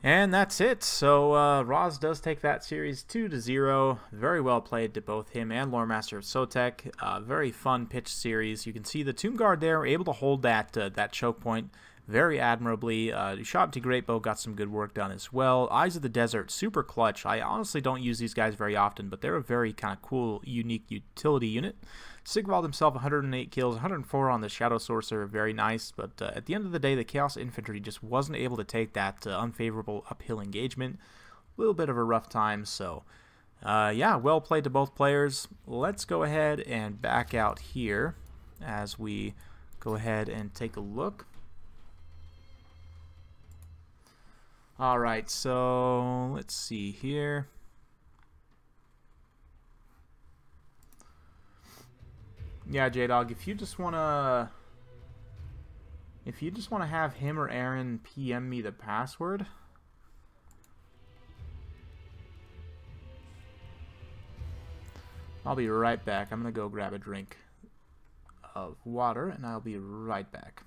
S1: And that's it. So Roz does take that series 2-0. Very well played to both him and Loremaster of Sotek. Very fun pitch series. You can see the Tomb Guard there able to hold that choke point very admirably. Shopti Greatbow got some good work done as well. Eyes of the Desert, super clutch. I honestly don't use these guys very often, but they're a very kind of cool, unique utility unit. Sigvald himself, 108 kills, 104 on the Shadow Sorcerer, very nice, but at the end of the day, the Chaos Infantry just wasn't able to take that unfavorable uphill engagement. A little bit of a rough time, so yeah, well played to both players. Let's go ahead and back out here as we go ahead and take a look. Alright, so let's see here. Yeah, J-Dog, if you just wanna have him or Arin PM me the password. I'll be right back. I'm gonna go grab a drink of water and I'll be right back.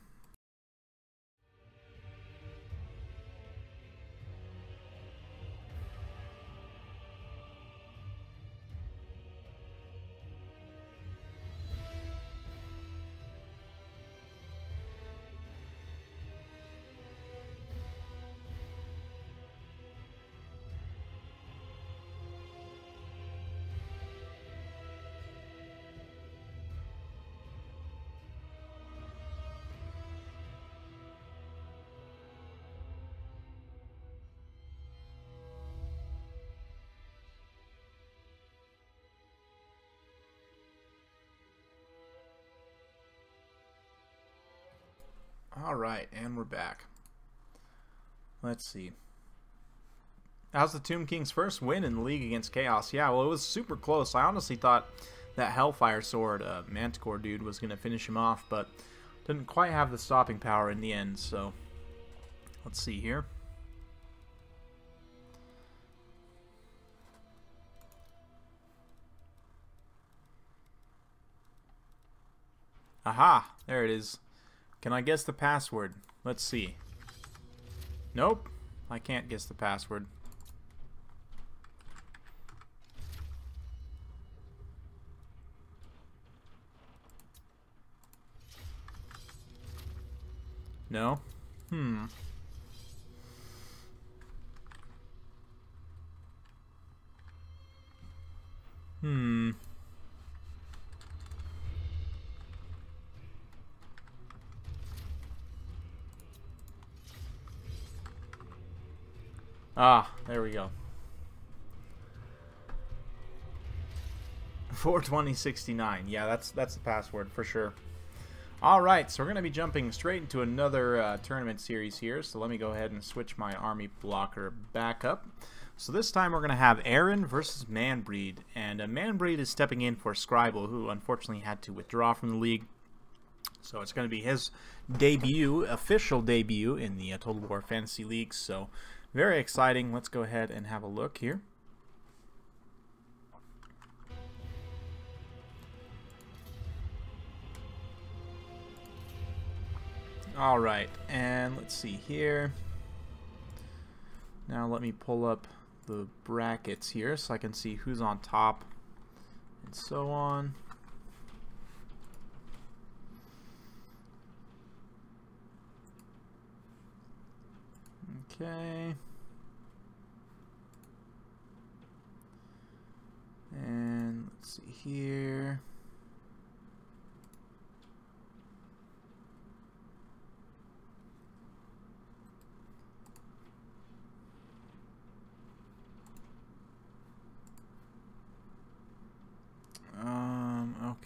S1: Alright, and we're back. Let's see. How's the Tomb King's first win in the league against Chaos? Yeah, well, it was super close. I honestly thought that Hellfire Sword Manticore dude was going to finish him off, but didn't quite have the stopping power in the end, so let's see here. Aha! There it is. Can I guess the password? Let's see. Nope. I can't guess the password. No? Hmm. Ah, there we go. 42069. Yeah, that's the password for sure. Alright, so we're going to be jumping straight into another tournament series here. So let me go ahead and switch my army blocker back up. So this time we're going to have Arin versus Manbreed. And Manbreed is stepping in for Scribble, who unfortunately had to withdraw from the league. So it's going to be his debut, official debut in the Total War Fantasy League. So very exciting. Let's go ahead and have a look here. All right, and let's see here. Now let me pull up the brackets here so I can see who's on top and so on. Okay. And let's see here.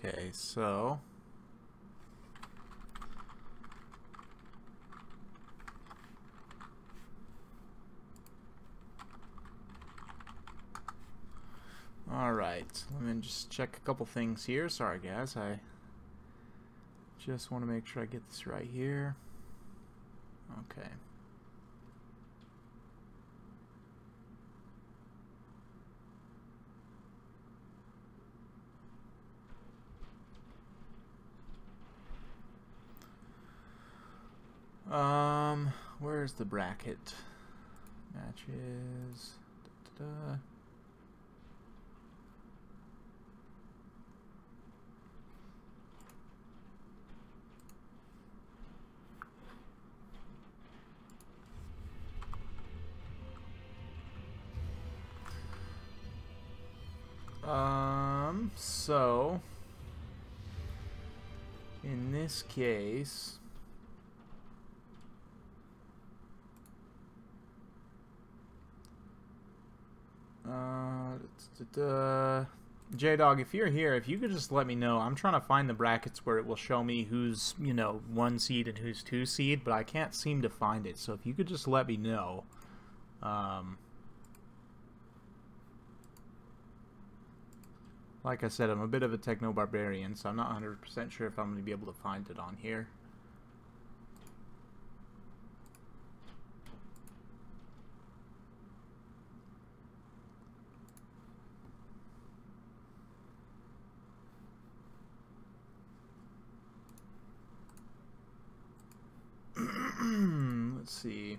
S1: Okay, so all right, let me just check a couple things here. Sorry guys, I just want to make sure I get this right here. Okay. Where's the bracket? Matches. Da, da, da. So in this case, J-Dog, if you're here, if you could just let me know. I'm trying to find the brackets where it will show me who's, you know, 1 seed and who's 2 seed, but I can't seem to find it. So if you could just let me know. Like I said, I'm a bit of a techno-barbarian, so I'm not 100% sure if I'm going to be able to find it on here. Let's see.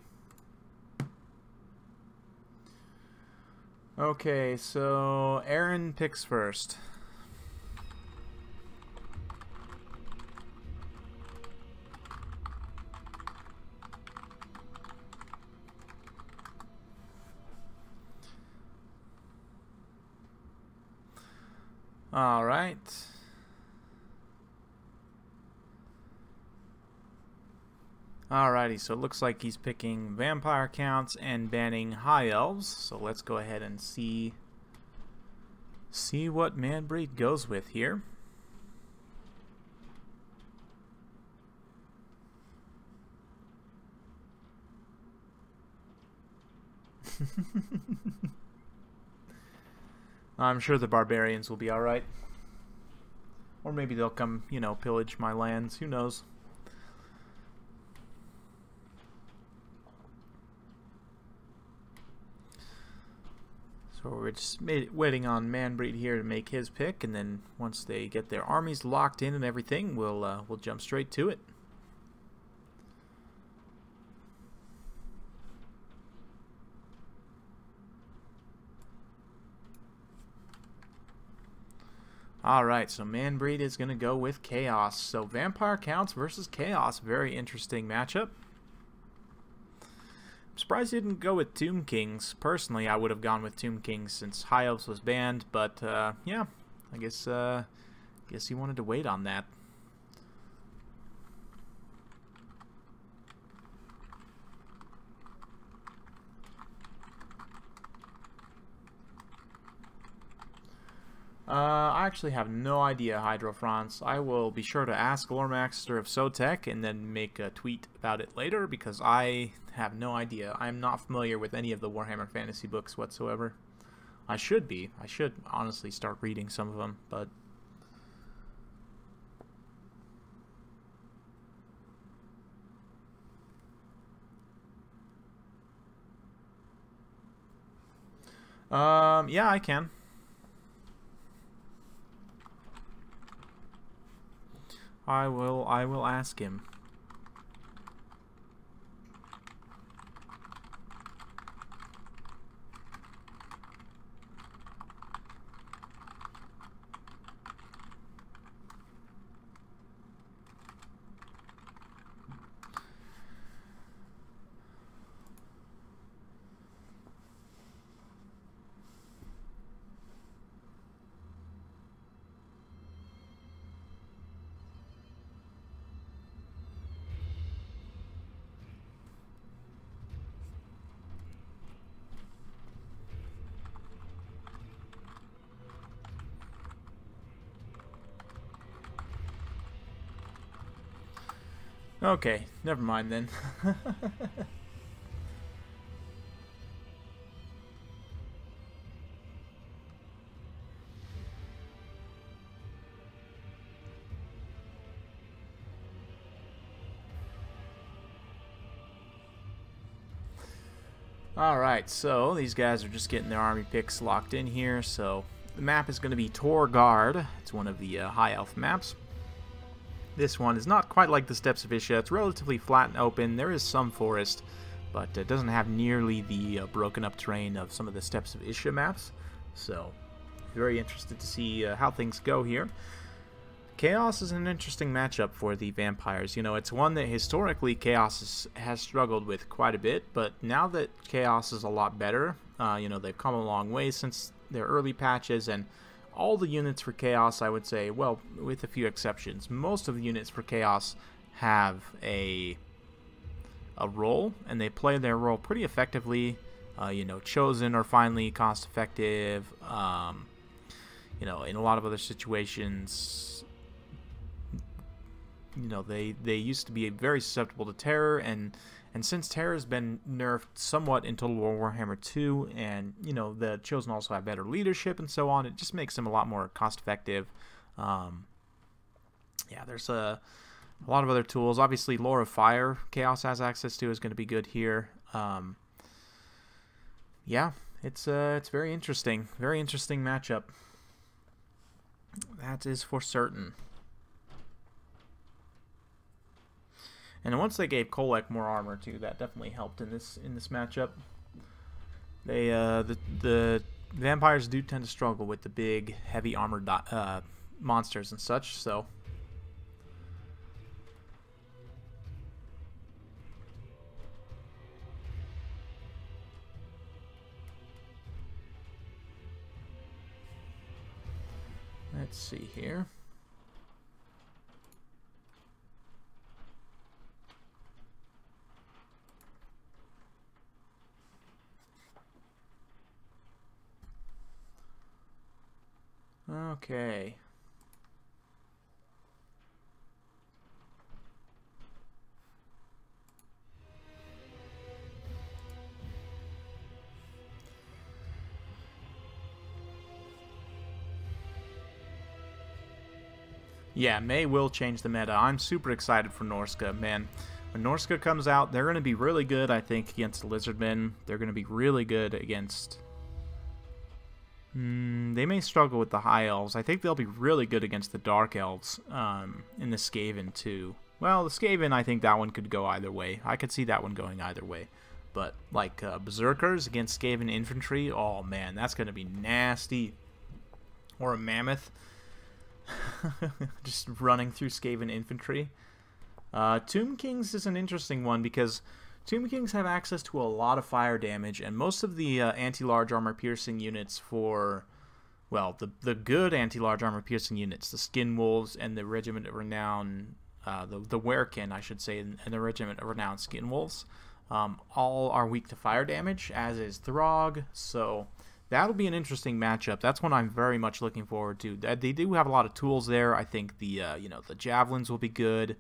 S1: Okay, so Arin picks first. All right. Alrighty, so it looks like he's picking vampire counts and banning high elves. So let's go ahead and see what Manbreed goes with here. I'm sure the barbarians will be alright. Or maybe they'll come, you know, pillage my lands. Who knows? So we're just waiting on Manbreed here to make his pick, and then once they get their armies locked in and everything, we'll jump straight to it. Alright, so Manbreed is going to go with Chaos. So Vampire Counts versus Chaos. Very interesting matchup. I'm surprised he didn't go with Tomb Kings. Personally, I would have gone with Tomb Kings since High Elves was banned, but yeah, I guess he wanted to wait on that. I actually have no idea, Hydro France. I will be sure to ask Loremaster of Sotek and then make a tweet about it later, because I have no idea. I'm not familiar with any of the Warhammer Fantasy books whatsoever. I should be. I should honestly start reading some of them, but Yeah, I can. I will ask him. Okay, never mind then. Alright, so these guys are just getting their army picks locked in here. So the map is going to be Torgard. It's one of the high elf maps. This one is not quite like the Steppes of Isha. It's relatively flat and open. There is some forest, but it doesn't have nearly the broken up terrain of some of the Steppes of Isha maps. So very interested to see how things go here. Chaos is an interesting matchup for the vampires. You know, it's one that historically Chaos has struggled with quite a bit, but now that Chaos is a lot better, you know, they've come a long way since their early patches, and all the units for Chaos, I would say, well, with a few exceptions, most of the units for Chaos have a role, and they play their role pretty effectively. You know, Chosen are finally cost effective. You know, in a lot of other situations, you know, they used to be very susceptible to Terror, and since Terror has been nerfed somewhat in Total War Warhammer 2, and, you know, the Chosen also have better leadership and so on, it just makes them a lot more cost-effective. Yeah, there's a lot of other tools. Obviously, Lore of Fire, Chaos has access to, is going to be good here. Yeah, it's very interesting. Very interesting matchup. That is for certain. And once they gave Kolek more armor too, that definitely helped in this matchup. They the vampires do tend to struggle with the big, heavy armored monsters and such. So let's see here. Okay. Yeah, May will change the meta. I'm super excited for Norska, man. When Norska comes out, they're going to be really good, I think, against the Lizardmen. They're going to be really good against... they may struggle with the High Elves. I think they'll be really good against the Dark Elves in the Skaven, too. Well, the Skaven, I think that one could go either way. I could see that one going either way. But, like, Berserkers against Skaven Infantry, oh, man, that's going to be nasty. Or a Mammoth. Just running through Skaven Infantry. Tomb Kings is an interesting one because Tomb Kings have access to a lot of fire damage, and most of the anti-large armor piercing units for, well, the good anti-large armor piercing units, the Skin Wolves and the Regiment of Renown, the Werekin, I should say, and the Regiment of Renown Skin Wolves, all are weak to fire damage, as is Throg, so that'll be an interesting matchup. That's one I'm very much looking forward to. They do have a lot of tools there. I think the you know, the javelins will be good.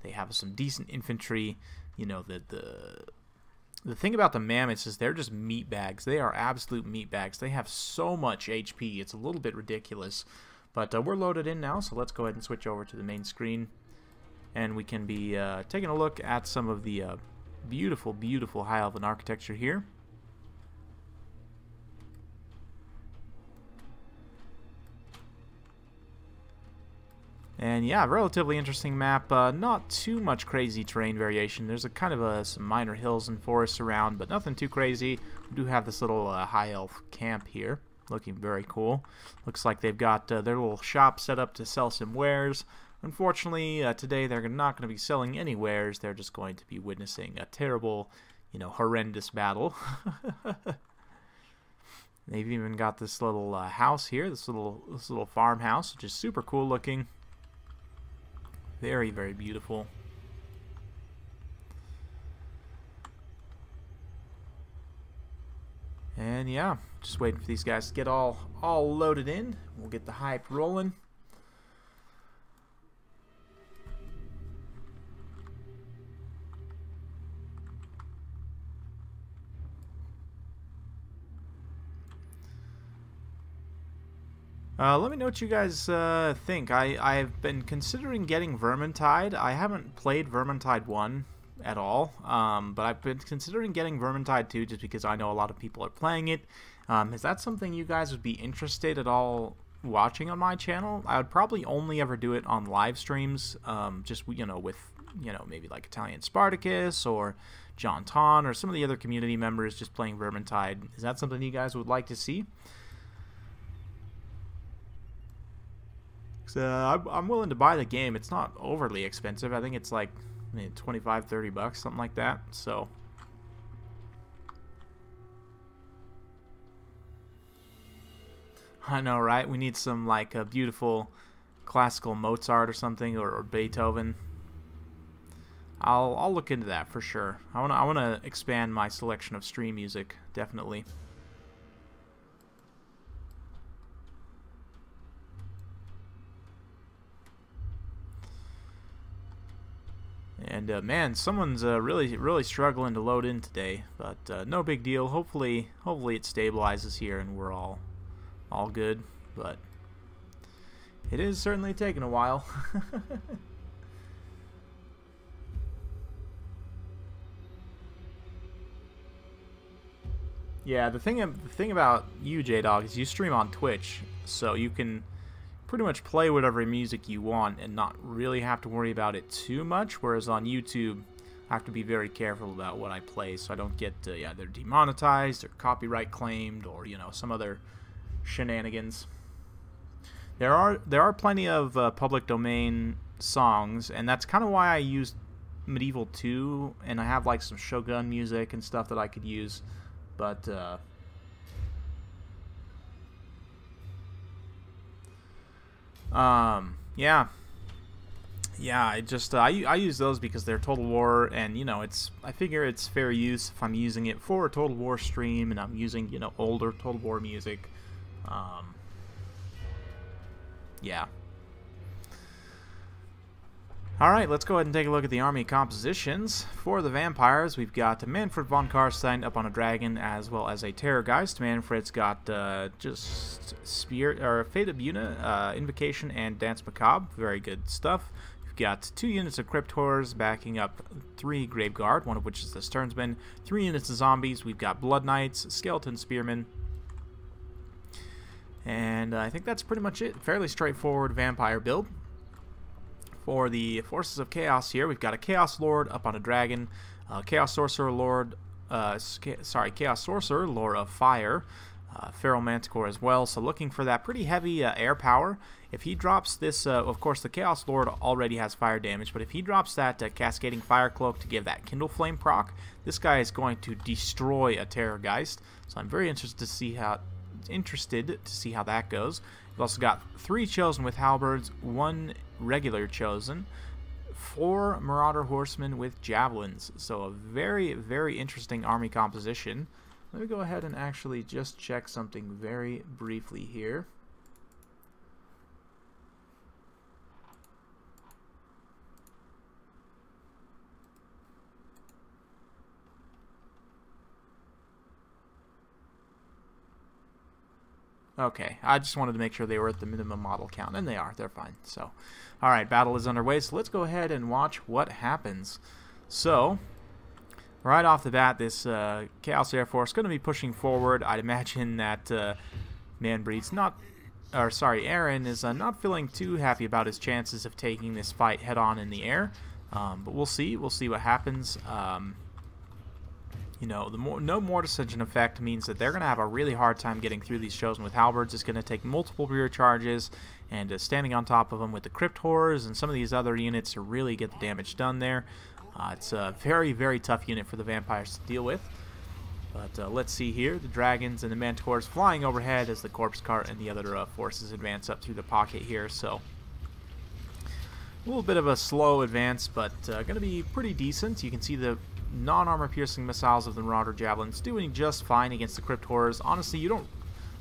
S1: They have some decent infantry. You know, the thing about the mammoths is they're just meat bags. They are absolute meat bags. They have so much HP. It's a little bit ridiculous. But we're loaded in now, so let's go ahead and switch over to the main screen, and we can be taking a look at some of the beautiful, beautiful High Elven architecture here. And yeah, relatively interesting map. Not too much crazy terrain variation. There's a kind of some minor hills and forests around, but nothing too crazy. We do have this little high elf camp here, looking very cool. Looks like they've got their little shop set up to sell some wares. Unfortunately, today they're not going to be selling any wares. They're just going to be witnessing a terrible, horrendous battle. They've even got this little house here, this little farmhouse, which is super cool looking. Very, very beautiful. And yeah, just waiting for these guys to get all loaded in. We'll get the hype rolling. Let me know what you guys think. I've been considering getting Vermintide. I haven't played Vermintide 1 at all, but I've been considering getting Vermintide 2 just because I know a lot of people are playing it. Is that something you guys would be interested at all watching on my channel? I would probably only ever do it on live streams, just with maybe like Italian Spartacus or John Ton or some of the other community members just playing Vermintide. Is that something you guys would like to see? I'm willing to buy the game. It's not overly expensive. I think it's like 25, 30 bucks, something like that. So I know, right? We need some like a beautiful classical Mozart or something, or Beethoven. I'll look into that for sure. I wanna expand my selection of stream music, definitely. And man, someone's really struggling to load in today, but no big deal. Hopefully it stabilizes here and we're all good. But it is certainly taking a while. Yeah, the thing about you, J-Dog, is you stream on Twitch, so you can pretty much play whatever music you want and not really have to worry about it too much, whereas on YouTube I have to be very careful about what I play so I don't get either demonetized or copyright claimed or some other shenanigans. There are plenty of public domain songs, and that's kind of why I used Medieval 2, and I have like some Shogun music and stuff that I could use, but yeah, I use those because they're Total War, and I figure it's fair use if I'm using it for a Total War stream and I'm using older Total War music. Yeah. Alright, let's go ahead and take a look at the army compositions. For the vampires, we've got Manfred von Karstein up on a dragon, as well as a Terrorgeist. Manfred's got just Spirit, or Fate of Buna, Invocation, and Dance Macabre. Very good stuff. We've got 2 units of Crypt Horrors backing up 3 Graveguard, one of which is the Sternsman. 3 units of Zombies. We've got Blood Knights, Skeleton Spearmen. And I think that's pretty much it. Fairly straightforward vampire build. For the Forces of Chaos here, we've got a Chaos Lord up on a dragon, Chaos Sorcerer Lord, Chaos Sorcerer, Lord of Fire, Feral Manticore as well, so looking for that pretty heavy air power. If he drops this, of course the Chaos Lord already has fire damage, but if he drops that Cascading Fire Cloak to give that Kindle Flame proc, this guy is going to destroy a Terrorgeist, so I'm very interested to see how that goes. We've also got 3 Chosen with Halberds, 1 regular Chosen, 4 Marauder Horsemen with Javelins. So a very, very interesting army composition. Let me go ahead and actually just check something very briefly here. Okay, I just wanted to make sure they were at the minimum model count, and they are. They're fine. So, alright, battle is underway, so let's go ahead and watch what happens. So, right off the bat, this Chaos Air Force is going to be pushing forward. I'd imagine that Manbreed's not Arin is not feeling too happy about his chances of taking this fight head-on in the air. But we'll see. We'll see what happens. You know, no mortis engine effect means that they're going to have a really hard time getting through these Chosen with halberds. It's going to take multiple rear charges and standing on top of them with the crypt horrors and some of these other units to really get the damage done there. It's a very, very tough unit for the vampires to deal with. But let's see here. The dragons and the manticores flying overhead as the corpse cart and the other forces advance up through the pocket here. So a little bit of a slow advance, but going to be pretty decent. You can see the non-armor piercing missiles of the Marauder Javelins doing just fine against the crypt horrors. Honestly, you don't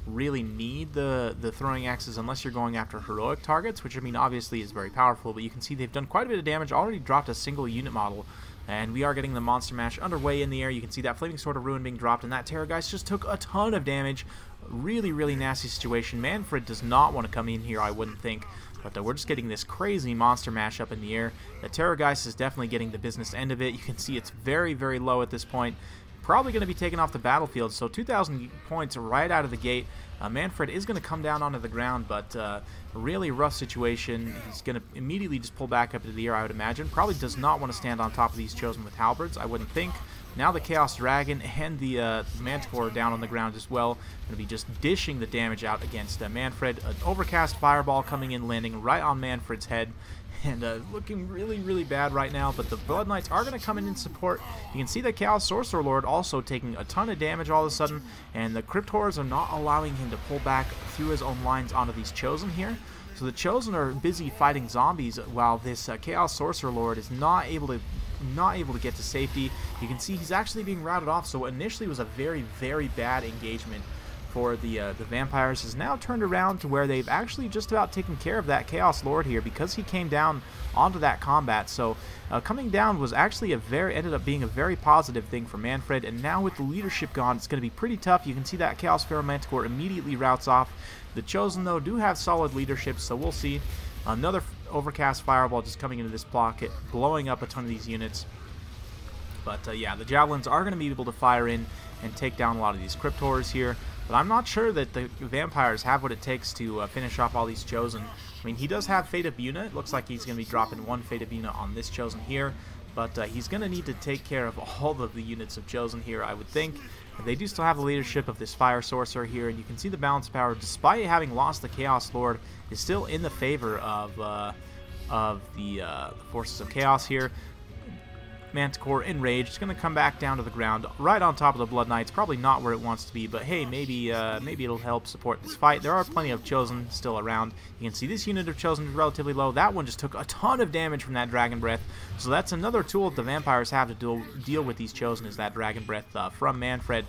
S1: really need the throwing axes unless you're going after heroic targets, which I mean obviously is very powerful, but you can see they've done quite a bit of damage, already dropped a single unit model, and we are getting the monster mash underway in the air. You can see that Flaming Sword of Ruin being dropped, and that Terrorgeist just took a ton of damage. Really, really nasty situation. Manfred does not want to come in here, I wouldn't think. But we're just getting this crazy monster mash up in the air. The Terrorgeist is definitely getting the business end of it. You can see it's very, very low at this point. Probably going to be taken off the battlefield. So 2,000 points right out of the gate. Manfred is going to come down onto the ground, but really rough situation. He's going to immediately just pull back up into the air, I would imagine. Probably does not want to stand on top of these Chosen with halberds, I wouldn't think. Now the Chaos Dragon and the Manticore are down on the ground as well. Going to be just dishing the damage out against Manfred. An Overcast Fireball coming in, landing right on Manfred's head. And looking really, really bad right now, but the Blood Knights are going to come in support. You can see the Chaos Sorcerer Lord also taking a ton of damage all of a sudden, and the Crypt Horrors are not allowing him to pull back through his own lines onto these Chosen here. So the Chosen are busy fighting zombies while this Chaos Sorcerer Lord is not able to get to safety. You can see he's actually being routed off, so initially it was a very, very bad engagement for the vampires. Has now turned around to where they've actually just about taken care of that Chaos Lord here because he came down onto that combat. So coming down was actually ended up being a very positive thing for Manfred, and now with the leadership gone, it's going to be pretty tough. You can see that Chaos Pharaoh Manticore immediately routes off. The Chosen, though, do have solid leadership, so we'll see. Another Overcast Fireball just coming into this pocket, blowing up a ton of these units. But yeah, the Javelins are going to be able to fire in and take down a lot of these Crypt Horrors here. But I'm not sure that the Vampires have what it takes to finish off all these Chosen. I mean, he does have Fate of Buna. It looks like he's going to be dropping one Fate of Buna on this Chosen here. But he's going to need to take care of all of the units of Chosen here, I would think. They do still have the leadership of this Fire Sorcerer here, and you can see the balance power, despite having lost the Chaos Lord, is still in the favor of the Forces of Chaos here. Manticore enraged. It's going to come back down to the ground right on top of the Blood Knights. Probably not where it wants to be, but hey, maybe it'll help support this fight. There are plenty of Chosen still around. You can see this unit of Chosen is relatively low. That one just took a ton of damage from that Dragon Breath. So that's another tool that the Vampires have to deal with these Chosen, is that Dragon Breath from Manfred.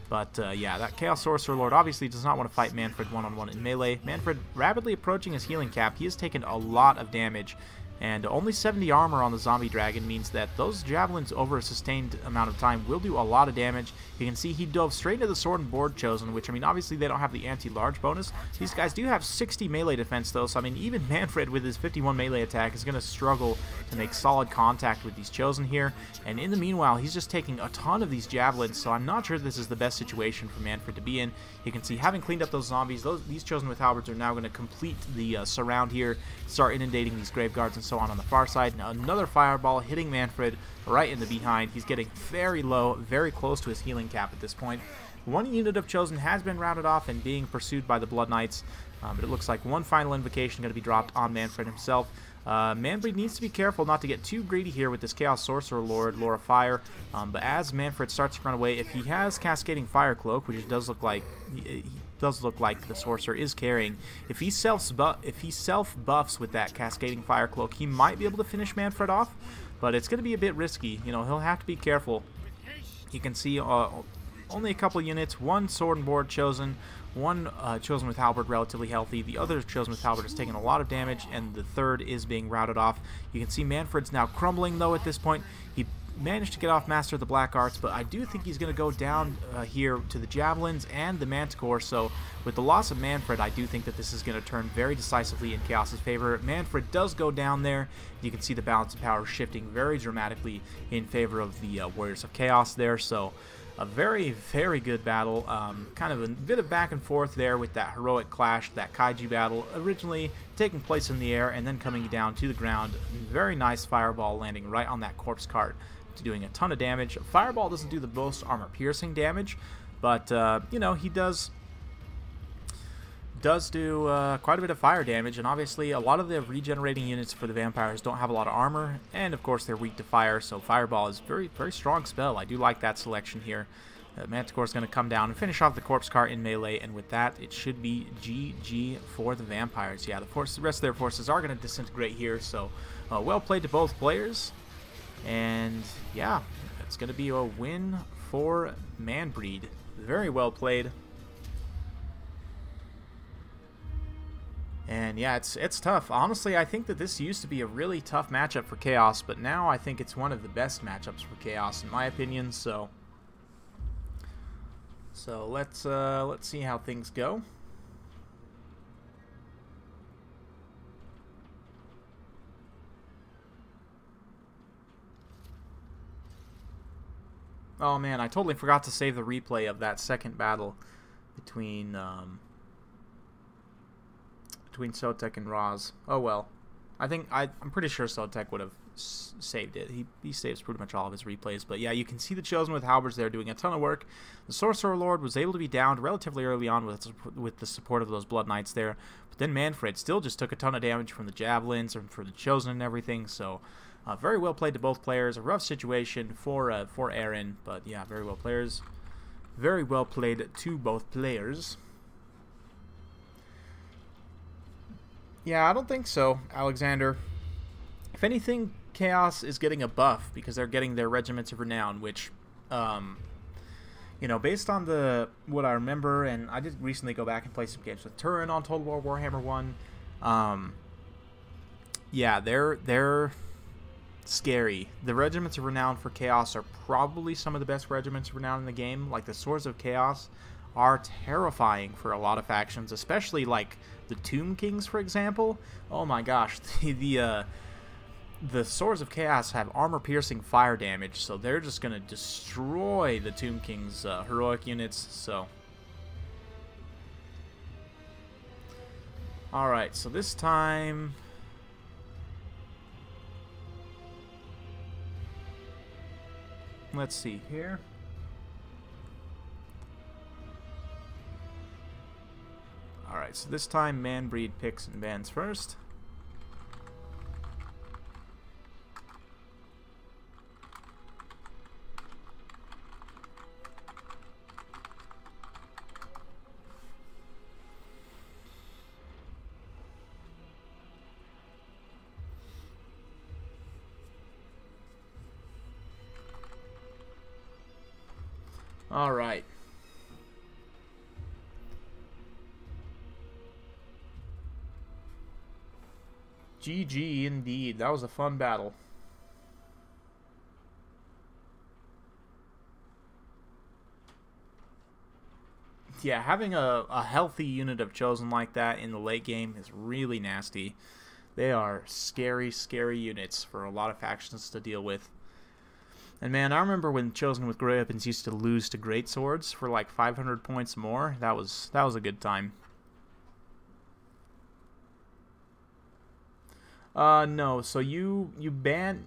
S1: But yeah, that Chaos Sorcerer Lord obviously does not want to fight Manfred one-on-one in melee. Manfred rapidly approaching his healing cap. He has taken a lot of damage. And only 70 armor on the Zombie Dragon means that those Javelins over a sustained amount of time will do a lot of damage. You can see he dove straight into the Sword and Board Chosen, which, I mean, obviously they don't have the anti-large bonus. These guys do have 60 melee defense, though, so, I mean, even Manfred with his 51 melee attack is going to struggle to make solid contact with these Chosen here. And in the meanwhile, he's just taking a ton of these Javelins, so I'm not sure this is the best situation for Manfred to be in. You can see, having cleaned up those zombies, these Chosen with halberds are now going to complete the surround here, start inundating these grave guards and so on the far side. Now another fireball hitting Manfred right in the behind. He's getting very low, very close to his healing cap at this point. One unit of Chosen has been routed off and being pursued by the Blood Knights, but it looks like one final invocation going to be dropped on Manfred himself. Manbreed needs to be careful not to get too greedy here with this Chaos Sorcerer Lord, Lore of Fire, but as Manfred starts to run away, if he has Cascading Fire Cloak, which it does look like the sorcerer is carrying, if he self buffs with that Cascading Fire Cloak, he might be able to finish Manfred off, but it's going to be a bit risky. You know, he'll have to be careful. You can see only a couple units, one Sword and Board Chosen, one Chosen with halberd relatively healthy, the other Chosen with halberd is taking a lot of damage, and the third is being routed off. You can see Manfred's now crumbling, though, at this point. He managed to get off Master of the Black Arts, but I do think he's going to go down here to the Javelins and the Manticore, so with the loss of Manfred, I do think that this is going to turn very decisively in Chaos's favor. Manfred does go down there. You can see the balance of power shifting very dramatically in favor of the Warriors of Chaos there, so A very, very good battle. Kind of a bit of back and forth there with that heroic clash, that kaiju battle, originally taking place in the air and then coming down to the ground. Very nice fireball landing right on that corpse cart, doing a ton of damage. Fireball doesn't do the most armor-piercing damage, but, you know, he does do quite a bit of fire damage, and obviously a lot of the regenerating units for the vampires don't have a lot of armor, and of course they're weak to fire, so Fireball is very, very strong spell. I do like that selection here. Manticore is going to come down and finish off the corpse cart in melee, and with that it should be GG for the vampires. Yeah, the rest of their forces are going to disintegrate here, so well played to both players, and yeah, it's going to be a win for Manbreed. Very well played. And yeah, it's tough. Honestly, I think that this used to be a really tough matchup for Chaos, but now I think it's one of the best matchups for Chaos, in my opinion. So let's see how things go. Oh man, I totally forgot to save the replay of that second battle between Sotek and Roz. Oh well. I'm pretty sure Sotek would have saved it. He saves pretty much all of his replays. But yeah, you can see the Chosen with halberds there doing a ton of work. The Sorcerer Lord was able to be downed relatively early on with the support of those Blood Knights there. But then Manfred still just took a ton of damage from the Javelins and for the Chosen and everything. So very well played to both players. A rough situation for Arin, but yeah, very well players. Very well played to both players. Yeah, I don't think so, Alexander. If anything, Chaos is getting a buff because they're getting their Regiments of Renown, which, you know, based on what I remember, and I did recently go back and play some games with Turin on Total War Warhammer 1. Yeah, they're scary. The Regiments of Renown for Chaos are probably some of the best Regiments of Renown in the game. Like, the Swords of Chaos are terrifying for a lot of factions, especially like the Tomb Kings, for example. Oh my gosh, the Swords of Chaos have armor-piercing fire damage, so they're just gonna destroy the Tomb Kings' heroic units. So, all right, so this time, let's see here. Alright, so this time Manbreed picks and bans first. Alright. GG indeed. That was a fun battle. Yeah, having a healthy unit of Chosen like that in the late game is really nasty. They are scary, scary units for a lot of factions to deal with. And man, I remember when Chosen with Grey Weapons used to lose to Great Swords for like 500 points more. That was a good time. No. So you ban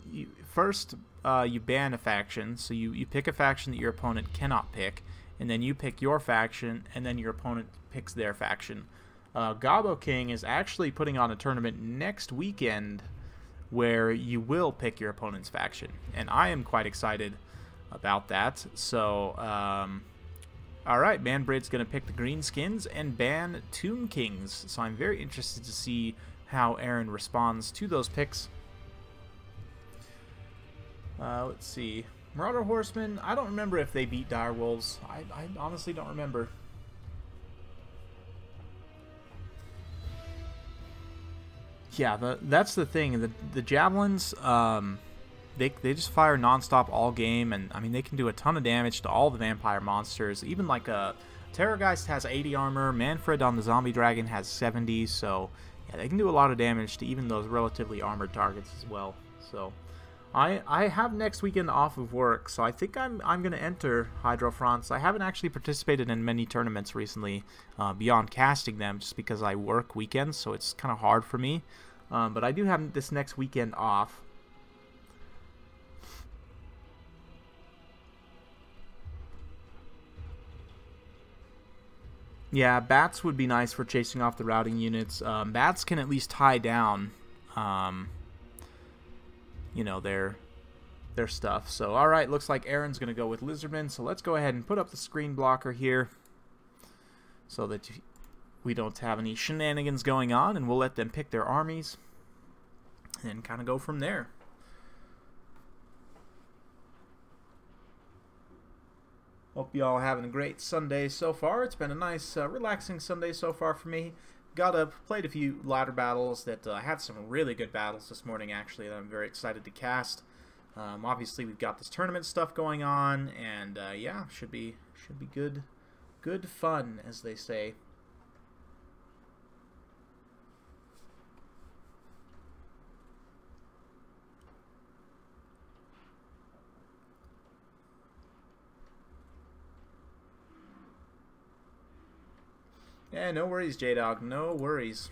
S1: a faction. So you pick a faction that your opponent cannot pick, and then you pick your faction, and then your opponent picks their faction. Gobbo King is actually putting on a tournament next weekend where you will pick your opponent's faction, and I am quite excited about that. So, all right, Manbreed's going to pick the green skins and ban Tomb Kings. So I'm very interested to see how Arin responds to those picks. Let's see. Marauder Horsemen, I don't remember if they beat Direwolves. I honestly don't remember. Yeah, that's the thing. The Javelins, they just fire nonstop all game, and I mean they can do a ton of damage to all the vampire monsters. Even like Terrorgeist has 80 armor, Manfred on the Zombie Dragon has 70, so yeah, they can do a lot of damage to even those relatively armored targets as well. So, I have next weekend off of work, so I think I'm gonna enter Hydro France. I haven't actually participated in many tournaments recently, beyond casting them, just because I work weekends, so it's kind of hard for me. But I do have this next weekend off. Yeah, bats would be nice for chasing off the routing units. Bats can at least tie down, you know, their stuff. So, all right, looks like Arin's going to go with Lizardmen. So let's go ahead and put up the screen blocker here so that we don't have any shenanigans going on, and we'll let them pick their armies and kind of go from there. Hope you all having a great Sunday so far. It's been a nice, relaxing Sunday so far for me. Got up, played a few ladder battles that had some really good battles this morning, actually, that I'm very excited to cast. Obviously, we've got this tournament stuff going on, and yeah, should be good fun, as they say. Yeah, no worries, J-Dog. No worries.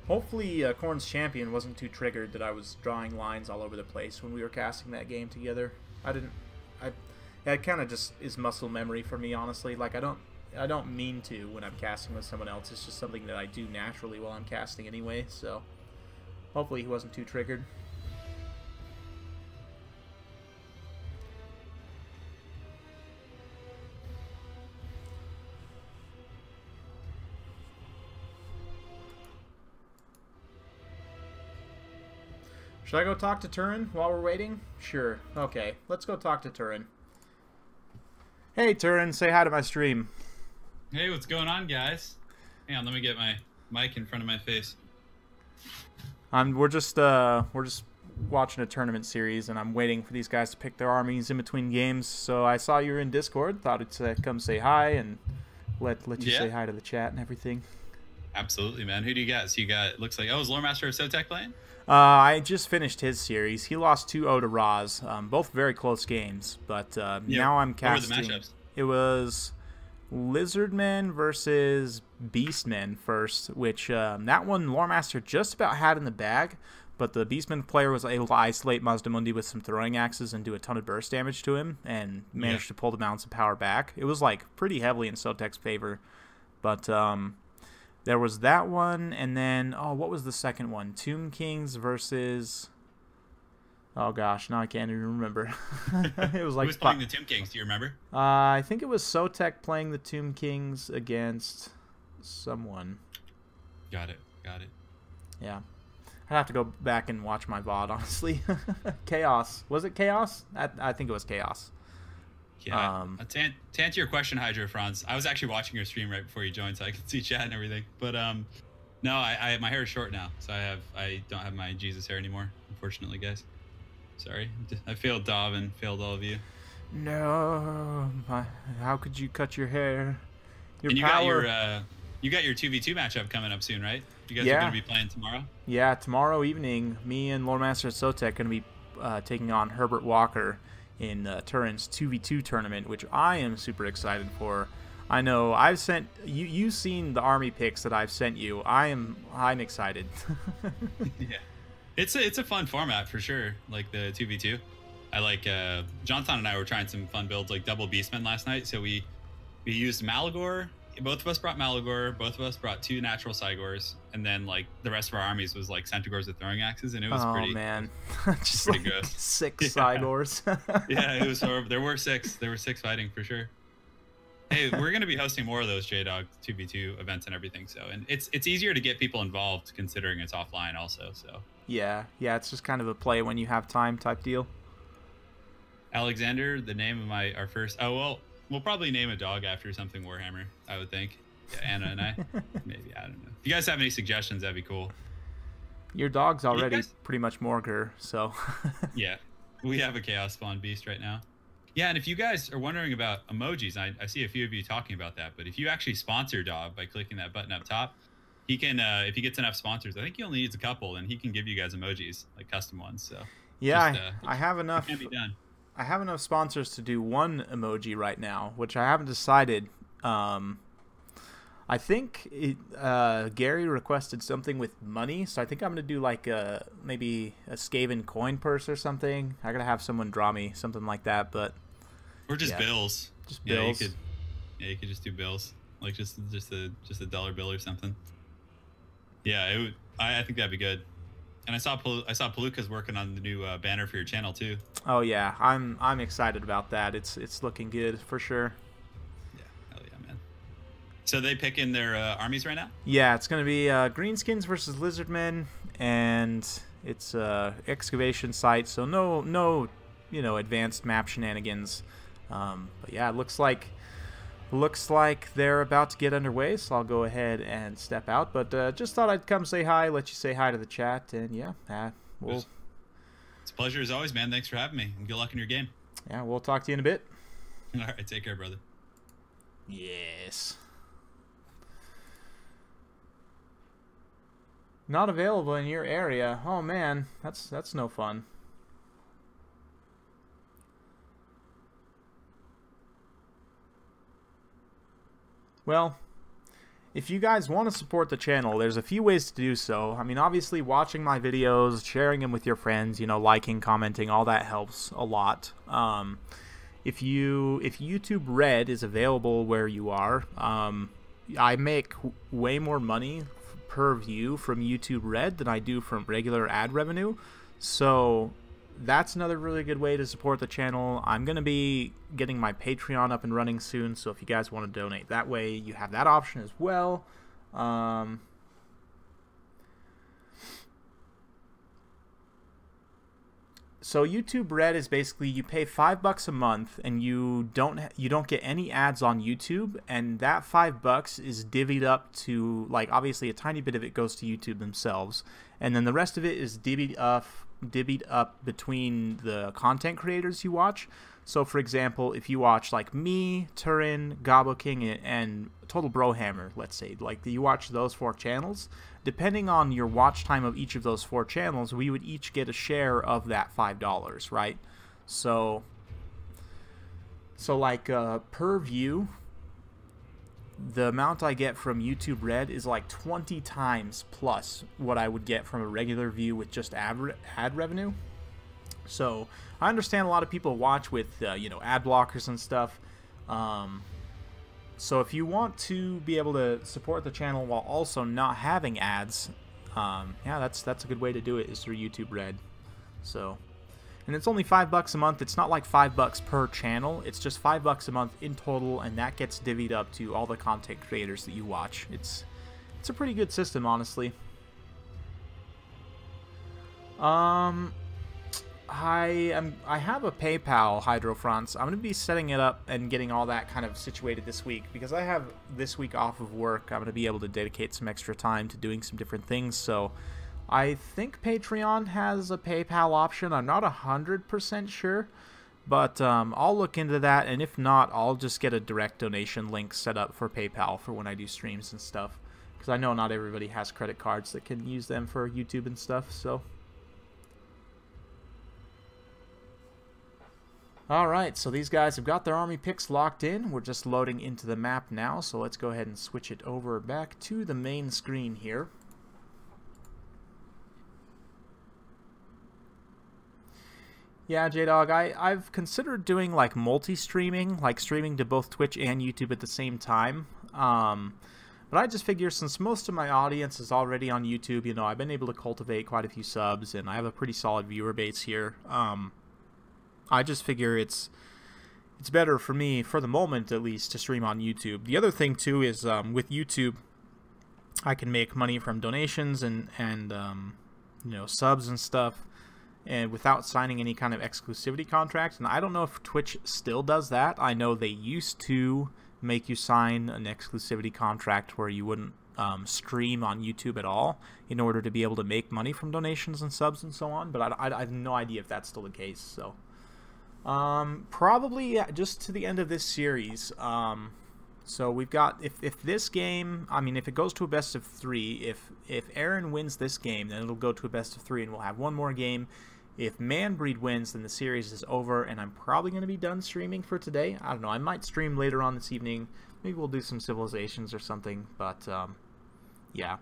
S1: Hopefully, Corn's Champion wasn't too triggered that I was drawing lines all over the place when we were casting that game together. It kind of just is muscle memory for me, honestly. Like, I don't mean to when I'm casting with someone else. It's just something that I do naturally while I'm casting anyway. So, hopefully he wasn't too triggered. Should I go talk to Turin while we're waiting? Sure. Okay, let's go talk to Turin. Hey, Turin, say hi to my stream.
S2: Hey, what's going on, guys? Hang on, let me get my mic in front of my face.
S1: We're just watching a tournament series, and I'm waiting for these guys to pick their armies in between games. So I saw you were in Discord, thought I'd come say hi and let you say hi to the chat and everything.
S2: Absolutely, man. Who do you got? So you got, looks like, oh, is Loremaster of Sotek playing?
S1: I just finished his series. He lost 2-0 to Roz. Both very close games, but now I'm casting.
S2: What were the matchups?
S1: It was Lizardmen versus Beastmen first, which that one Loremaster just about had in the bag, but the Beastmen player was able to isolate Mazdamundi with some throwing axes and do a ton of burst damage to him, and managed to pull the Mounts of Power back. It was like pretty heavily in Sotek's favor, but there was that one, and then, oh, what was the second one? Tomb Kings versus... Oh, gosh, now I can't even remember. It was like...
S2: Who was playing the Tomb Kings? Do you remember?
S1: I think it was Sotek playing the Tomb Kings against someone.
S2: Got it.
S1: Yeah. I'd have to go back and watch my VOD, honestly. Chaos. Was it Chaos? I think it was Chaos.
S2: Yeah. To answer your question, Hydro France, I was actually watching your stream right before you joined, so I could see chat and everything. But no, my hair is short now, so I don't have my Jesus hair anymore, unfortunately, guys. Sorry, I failed Dov and failed all of you.
S1: No, how could you cut your hair?
S2: You got your 2v2 matchup coming up soon, right? You guys are gonna be playing tomorrow. Yeah,
S1: tomorrow evening, me and Loremaster Sotek gonna be taking on Herbert Walker in Turin's 2v2 tournament, which I am super excited for. I know I've sent you've seen the army picks that I've sent you. I'm excited.
S2: Yeah, it's a fun format for sure. Like the 2v2, I like. Jonathan and I were trying some fun builds like double Beastmen last night. So we used Malagor. Both of us brought Malagor. Both of us brought 2 natural Cygors, and then like the rest of our armies was like Centaurs with throwing axes, and it was pretty. Oh man,
S1: just pretty like good. 6 Cygors.
S2: Yeah, it was horrible. There were 6. There were 6 fighting for sure. Hey, we're gonna be hosting more of those J-Dog 2v2 events and everything. So, and it's easier to get people involved considering it's offline also. So. Yeah, it's just kind of a play when you have time type deal. Alexander, the name of our first. Oh well. We'll probably name a dog after something Warhammer, I would think. Yeah, Anna and I. Maybe, I don't know. If you guys have any suggestions, that'd be cool.
S1: Your dog's already pretty much Morgur, so...
S2: Yeah, we have a Chaos Spawn Beast right now. Yeah, and if you guys are wondering about emojis, I see a few of you talking about that, but if you actually sponsor Dog by clicking that button up top, he can if he gets enough sponsors. I think he only needs a couple, and he can give you guys emojis, like custom ones. So
S1: yeah,
S2: just,
S1: I have enough.
S2: It can be done.
S1: I have enough sponsors to do one emoji right now, which I haven't decided. I think Gary requested something with money, so I think I'm gonna do like maybe a Skaven coin purse or something. I gotta have someone draw me something like that, but
S2: or just bills.
S1: Just bills.
S2: You could just do bills, like just a dollar bill or something. Yeah, I think that'd be good. And I saw Palooka's working on the new banner for your channel too.
S1: Oh yeah, I'm excited about that. It's looking good for sure.
S2: So they pick in their armies right now?
S1: Yeah, it's going to be Greenskins versus Lizardmen, and it's excavation site, so no advanced map shenanigans. But yeah, it looks like they're about to get underway, so I'll go ahead and step out. But just thought I'd come say hi, let you say hi to the chat, and yeah, it's
S2: a pleasure as always, man. Thanks for having me, and good luck in your game.
S1: Yeah, we'll talk to you in a bit.
S2: All right, take care, brother.
S1: Yes. Not available in your area. Oh man, that's no fun. Well, if you guys want to support the channel, there's a few ways to do so. I mean, obviously watching my videos, sharing them with your friends, liking, commenting, all that helps a lot. If YouTube Red is available where you are, I make way more money per view from YouTube Red than I do from regular ad revenue, so that's another really good way to support the channel. I'm gonna be getting my Patreon up and running soon, so if you guys want to donate that way, you have that option as well. So YouTube Red is basically you pay $5 a month and you don't get any ads on YouTube, and that $5 is divvied up to, like, obviously a tiny bit of it goes to YouTube themselves, and then the rest of it is divvied up between the content creators you watch. So for example, if you watch like me, Turin, Gobbo King, and Total Brohammer, let's say, like you watch those 4 channels, depending on your watch time of each of those 4 channels, we would each get a share of that $5, right? So like per view, the amount I get from YouTube Red is like 20 times plus what I would get from a regular view with just ad revenue. So I understand a lot of people watch with ad blockers and stuff. So if you want to be able to support the channel while also not having ads, yeah, that's a good way to do it, is through YouTube Red. So, and it's only $5 a month. It's not like $5 per channel. It's just $5 a month in total, and that gets divvied up to all the content creators that you watch. It's a pretty good system, honestly. I have a PayPal, Hydrofronts. I'm going to be setting it up and getting all that kind of situated this week, because I have this week off of work. I'm going to be able to dedicate some extra time to doing some different things. So I think Patreon has a PayPal option. I'm not 100% sure, but I'll look into that, and if not, I'll just get a direct donation link set up for PayPal for when I do streams and stuff, because I know not everybody has credit cards that can use them for YouTube and stuff. So alright, so these guys have got their army picks locked in. We're just loading into the map now, so let's go ahead and switch it over back to the main screen here. Yeah, J-Dog, I've considered doing like multi-streaming, like streaming to both Twitch and YouTube at the same time. But I just figure, since most of my audience is already on YouTube, I've been able to cultivate quite a few subs, and I have a pretty solid viewer base here. I just figure it's better for me, for the moment at least, to stream on YouTube. The other thing too is with YouTube, I can make money from donations and subs and stuff, and without signing any kind of exclusivity contract. And I don't know if Twitch still does that. I know they used to make you sign an exclusivity contract where you wouldn't stream on YouTube at all in order to be able to make money from donations and subs and so on. But I have no idea if that's still the case. So probably just to the end of this series. So we've got, if this game, I mean, if it goes to a best of 3, if Arin wins this game, then it'll go to a best of 3 and we'll have one more game. If Manbreed wins, then the series is over, and I'm probably going to be done streaming for today. I don't know, I might stream later on this evening. Maybe we'll do some Civilizations or something, but yeah.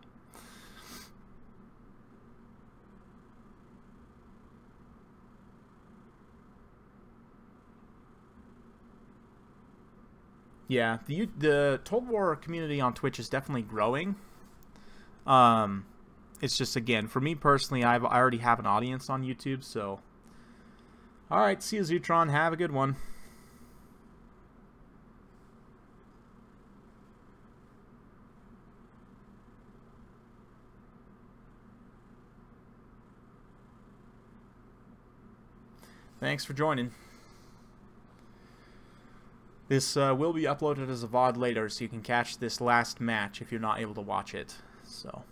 S1: Yeah, the Total War community on Twitch is definitely growing. It's just, again, for me personally, I already have an audience on YouTube, so... Alright, see you, Zutron. Have a good one. Thanks for joining. This will be uploaded as a VOD later, so you can catch this last match if you're not able to watch it. So...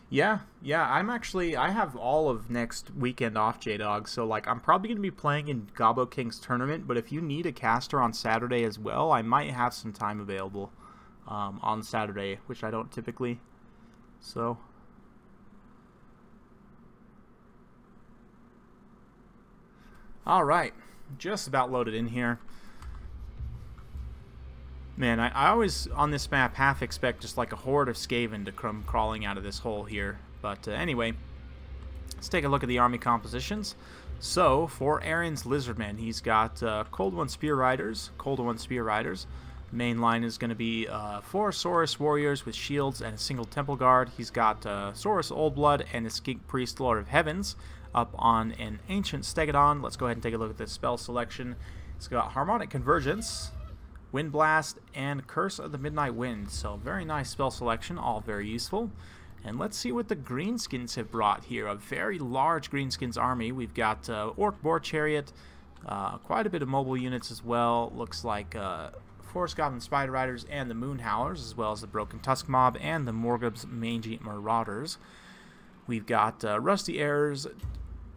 S1: Yeah, I have all of next weekend off, J-Dog, so, like, I'm probably going to be playing in Gobbo King's tournament, but if you need a caster on Saturday as well, I might have some time available on Saturday, which I don't typically, so... Alright, just about loaded in here. Man, I always, on this map, half expect just like a horde of Skaven to come crawling out of this hole here. But anyway, let's take a look at the army compositions. So, for Arin's Lizardmen, he's got Cold One Spear Riders. Main line is going to be 4 Saurus Warriors with shields and a single Temple Guard. He's got Saurus Old Blood and a Skink Priest Lord of Heavens up on an Ancient Stegodon. Let's go ahead and take a look at this spell selection. It's got Harmonic Convergence, Wind Blast, and Curse of the Midnight Wind. So very nice spell selection, all very useful. And let's see what the Greenskins have brought here. A very large Greenskins army. We've got Orc Boar Chariot, quite a bit of mobile units as well. Looks like Forest Goblin Spider Riders and the Moon Howlers, as well as the Broken Tusk Mob and the Morgub's Mangy Marauders. We've got Rusty Errors,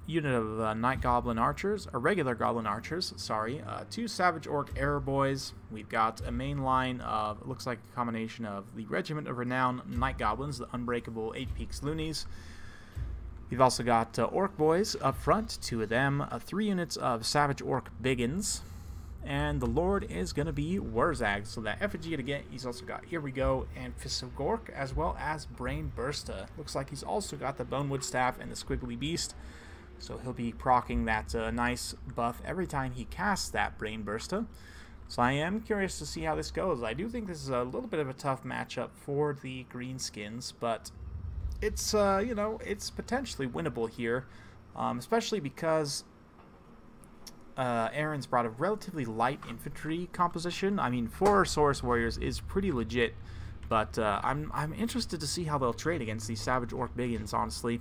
S1: unit of Night Goblin Archers, or regular Goblin Archers, sorry, 2 Savage Orc Error Boys. We've got a main line of, looks like a combination of the Regiment of Renown Night Goblins, the Unbreakable 8 Peaks Loonies. We've also got Orc Boys up front, 2 of them, 3 units of Savage Orc Biggins, and the Lord is going to be Wurzag, so that effigy to get. He's also got Here We Go and Fists of Gork, as well as Brain Bursta. Looks like he's also got the Bonewood Staff and the Squiggly Beast. So he'll be proccing that nice buff every time he casts that Brain Bursta. So I am curious to see how this goes. I do think this is a little bit of a tough matchup for the Greenskins, but it's, you know, it's potentially winnable here, especially because Arin's brought a relatively light infantry composition. I mean, 4 Saurus Warriors is pretty legit, but I'm interested to see how they'll trade against these Savage Orc Biggins, honestly.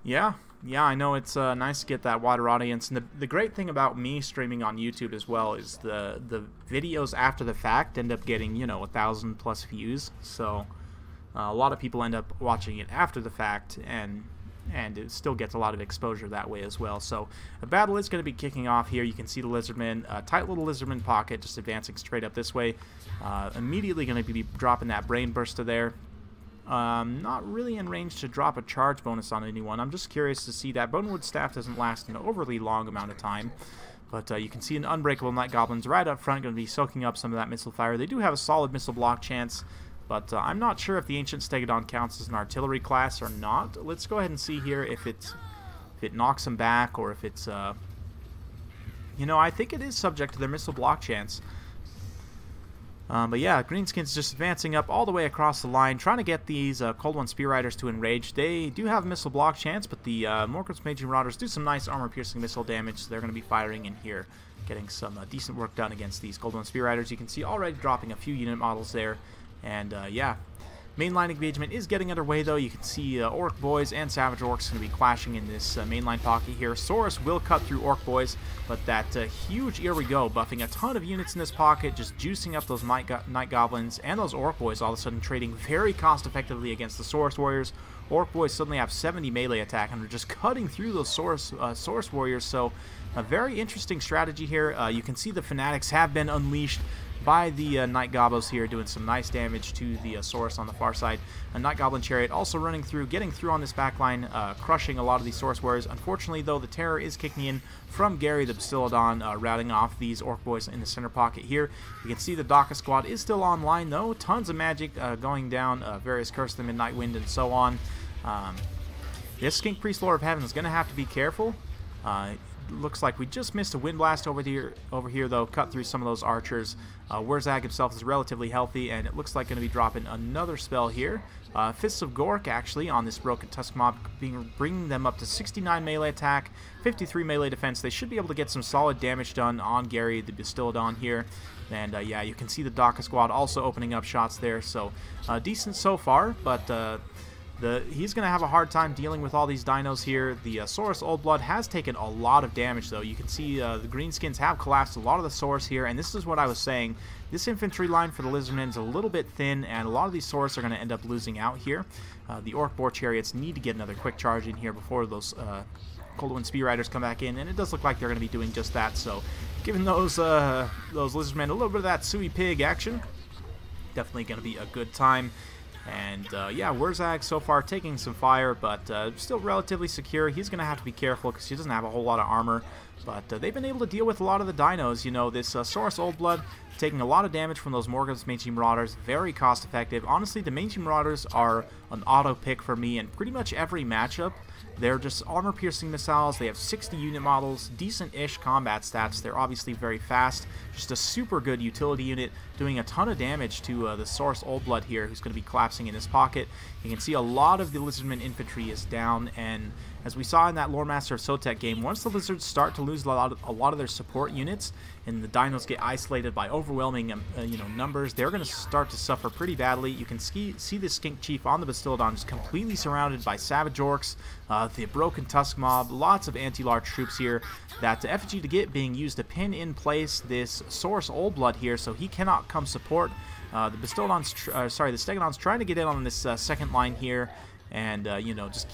S1: Yeah, I know it's nice to get that wider audience, and the great thing about me streaming on YouTube as well is the videos after the fact end up getting, you know, 1,000+ views. So a lot of people end up watching it after the fact, and it still gets a lot of exposure that way as well. So a battle is going to be kicking off here. You can see the Lizardmen, tight little Lizardman pocket, just advancing straight up this way. Immediately going to be dropping that Brain Burster there. Not really in range to drop a charge bonus on anyone. I'm just curious to see that Bonewood Staff doesn't last an overly long amount of time. But you can see an Unbreakable Night Goblins right up front, going to be soaking up some of that missile fire. They do have a solid missile block chance, but I'm not sure if the Ancient Stegodon counts as an artillery class or not. Let's go ahead and see here if it knocks them back, or if it's, you know, I think it is subject to their missile block chance. But yeah, Greenskins just advancing up all the way across the line, trying to get these Cold One Spear Riders to enrage. They do have a missile block chance, but the Morgul's Mangy Marauders do some nice armor-piercing missile damage, so they're going to be firing in here. getting some decent work done against these Cold One Spear Riders. You can see already dropping a few unit models there, and yeah. Mainline engagement is getting underway, though. You can see Orc Boys and Savage Orcs going to be clashing in this mainline pocket here. Saurus will cut through Orc Boys, but that huge Here We Go, buffing a ton of units in this pocket, just juicing up those Night Goblins and those Orc Boys, all of a sudden trading very cost-effectively against the Saurus Warriors. Orc Boys suddenly have 70 melee attack, and they're just cutting through those Saurus Warriors, so a very interesting strategy here. You can see the Fanatics have been unleashed by the Night Gobos here, doing some nice damage to the Saurus on the far side. A Night Goblin Chariot also running through, getting through on this backline, crushing a lot of these Saurus Warriors. Unfortunately, though, the Terror is kicking in from Gary the Bastiladon, routing off these Orc Boys in the center pocket here. You can see the Daka squad is still online, though. Tons of magic going down, various Curse of the Midnight Wind and so on. This Skink Priest Lord of Heaven is going to have to be careful. Looks like we just missed a Wind Blast over here, though. Cut through some of those archers. Wurzag himself is relatively healthy, and it looks like going to be dropping another spell here. Fists of Gork, actually, on this Broken Tusk mob, bringing them up to 69 melee attack, 53 melee defense. They should be able to get some solid damage done on Gary the Bastiladon here. And yeah, you can see the Daka squad also opening up shots there, so decent so far, but he's going to have a hard time dealing with all these dinos here. The Saurus Old Blood has taken a lot of damage, though. You can see the Greenskins have collapsed a lot of the Saurus here, and this is what I was saying. This infantry line for the Lizardmen is a little bit thin, and a lot of these Saurus are going to end up losing out here. The Orc Boar Chariots need to get another quick charge in here before those Cold One Spear Riders come back in, and it does look like they're going to be doing just that. So, giving those Lizardmen a little bit of that Suey Pig action, definitely going to be a good time. And yeah, Wurzag so far taking some fire, but still relatively secure. He's going to have to be careful because he doesn't have a whole lot of armor. But they've been able to deal with a lot of the dinos. You know, this Saurus Old Blood taking a lot of damage from those Morgans Mainstream Marauders. Very cost effective. Honestly, the Mainstream Marauders are an auto pick for me in pretty much every matchup. They're just armor-piercing missiles. They have 60 unit models, decent-ish combat stats. They're obviously very fast. Just a super good utility unit, doing a ton of damage to the Saurus Old Blood here, who's going to be collapsing in his pocket. You can see a lot of the Lizardman infantry is down, and as we saw in that Loremaster of Sotek game, once the Lizards start to lose a lot of their support units, and the dinos get isolated by overwhelming numbers, they're going to start to suffer pretty badly. You can see the Skink Chief on the Bastiladon just completely surrounded by Savage Orcs, the Broken Tusk mob, lots of anti-large troops here. That effigy to get being used to pin in place this Saurus Old Blood here, so he cannot come support. The Stegodon's trying to get in on this second line here, and just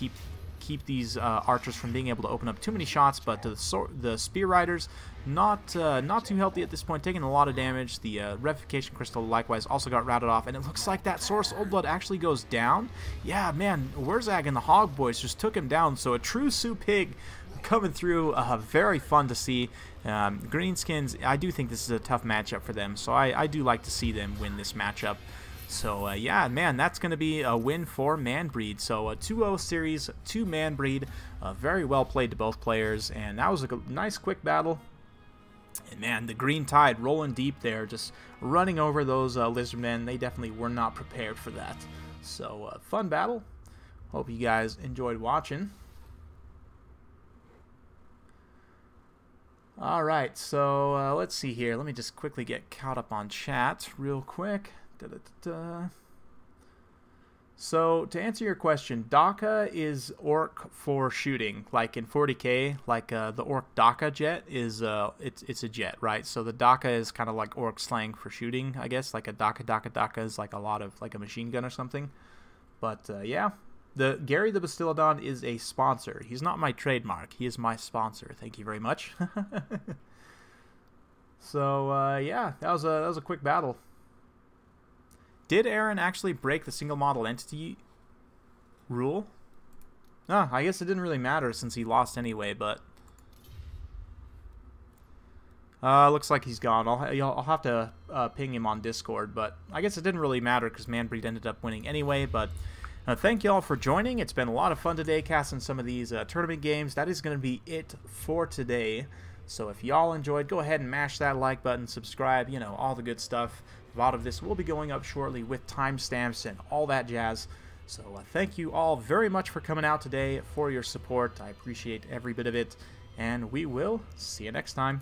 S1: keep these archers from being able to open up too many shots. But the Spear Riders, not too healthy at this point, taking a lot of damage. The Revivification Crystal likewise also got routed off, and it looks like that Saurus Old Blood actually goes down. Yeah, man, Wurzag and the Hog Boys just took him down, so a true Sioux Pig coming through, very fun to see. Greenskins, I do think this is a tough matchup for them, so I do like to see them win this matchup. So, yeah, man, that's going to be a win for Manbreed. So, a 2-0 series to Manbreed. Very well played to both players, and that was a nice, quick battle. And, man, the Green Tide rolling deep there, just running over those Lizardmen. They definitely were not prepared for that. So, fun battle. Hope you guys enjoyed watching. Alright, so let's see here. Let me just quickly get caught up on chat real quick. So, to answer your question, Daka is Orc for shooting. Like in 40k, like the Orc Daka jet is, it's a jet, right? So the Daka is kind of like Orc slang for shooting, I guess. Like a Daka is like a lot of, like a machine gun or something. But, yeah. Gary the Bastiladon is a sponsor. He's not my trademark. He is my sponsor. Thank you very much. So, yeah, that was a quick battle. Did Arin actually break the single model entity rule? No, I guess it didn't really matter since he lost anyway, but... looks like he's gone. I'll have to ping him on Discord, but I guess it didn't really matter because Manbreed ended up winning anyway, but... thank you all for joining. It's been a lot of fun today casting some of these tournament games. That is going to be it for today. So if y'all enjoyed, go ahead and mash that like button, subscribe, all the good stuff. A lot of this will be going up shortly with timestamps and all that jazz. So thank you all very much for coming out today, for your support. I appreciate every bit of it. And we will see you next time.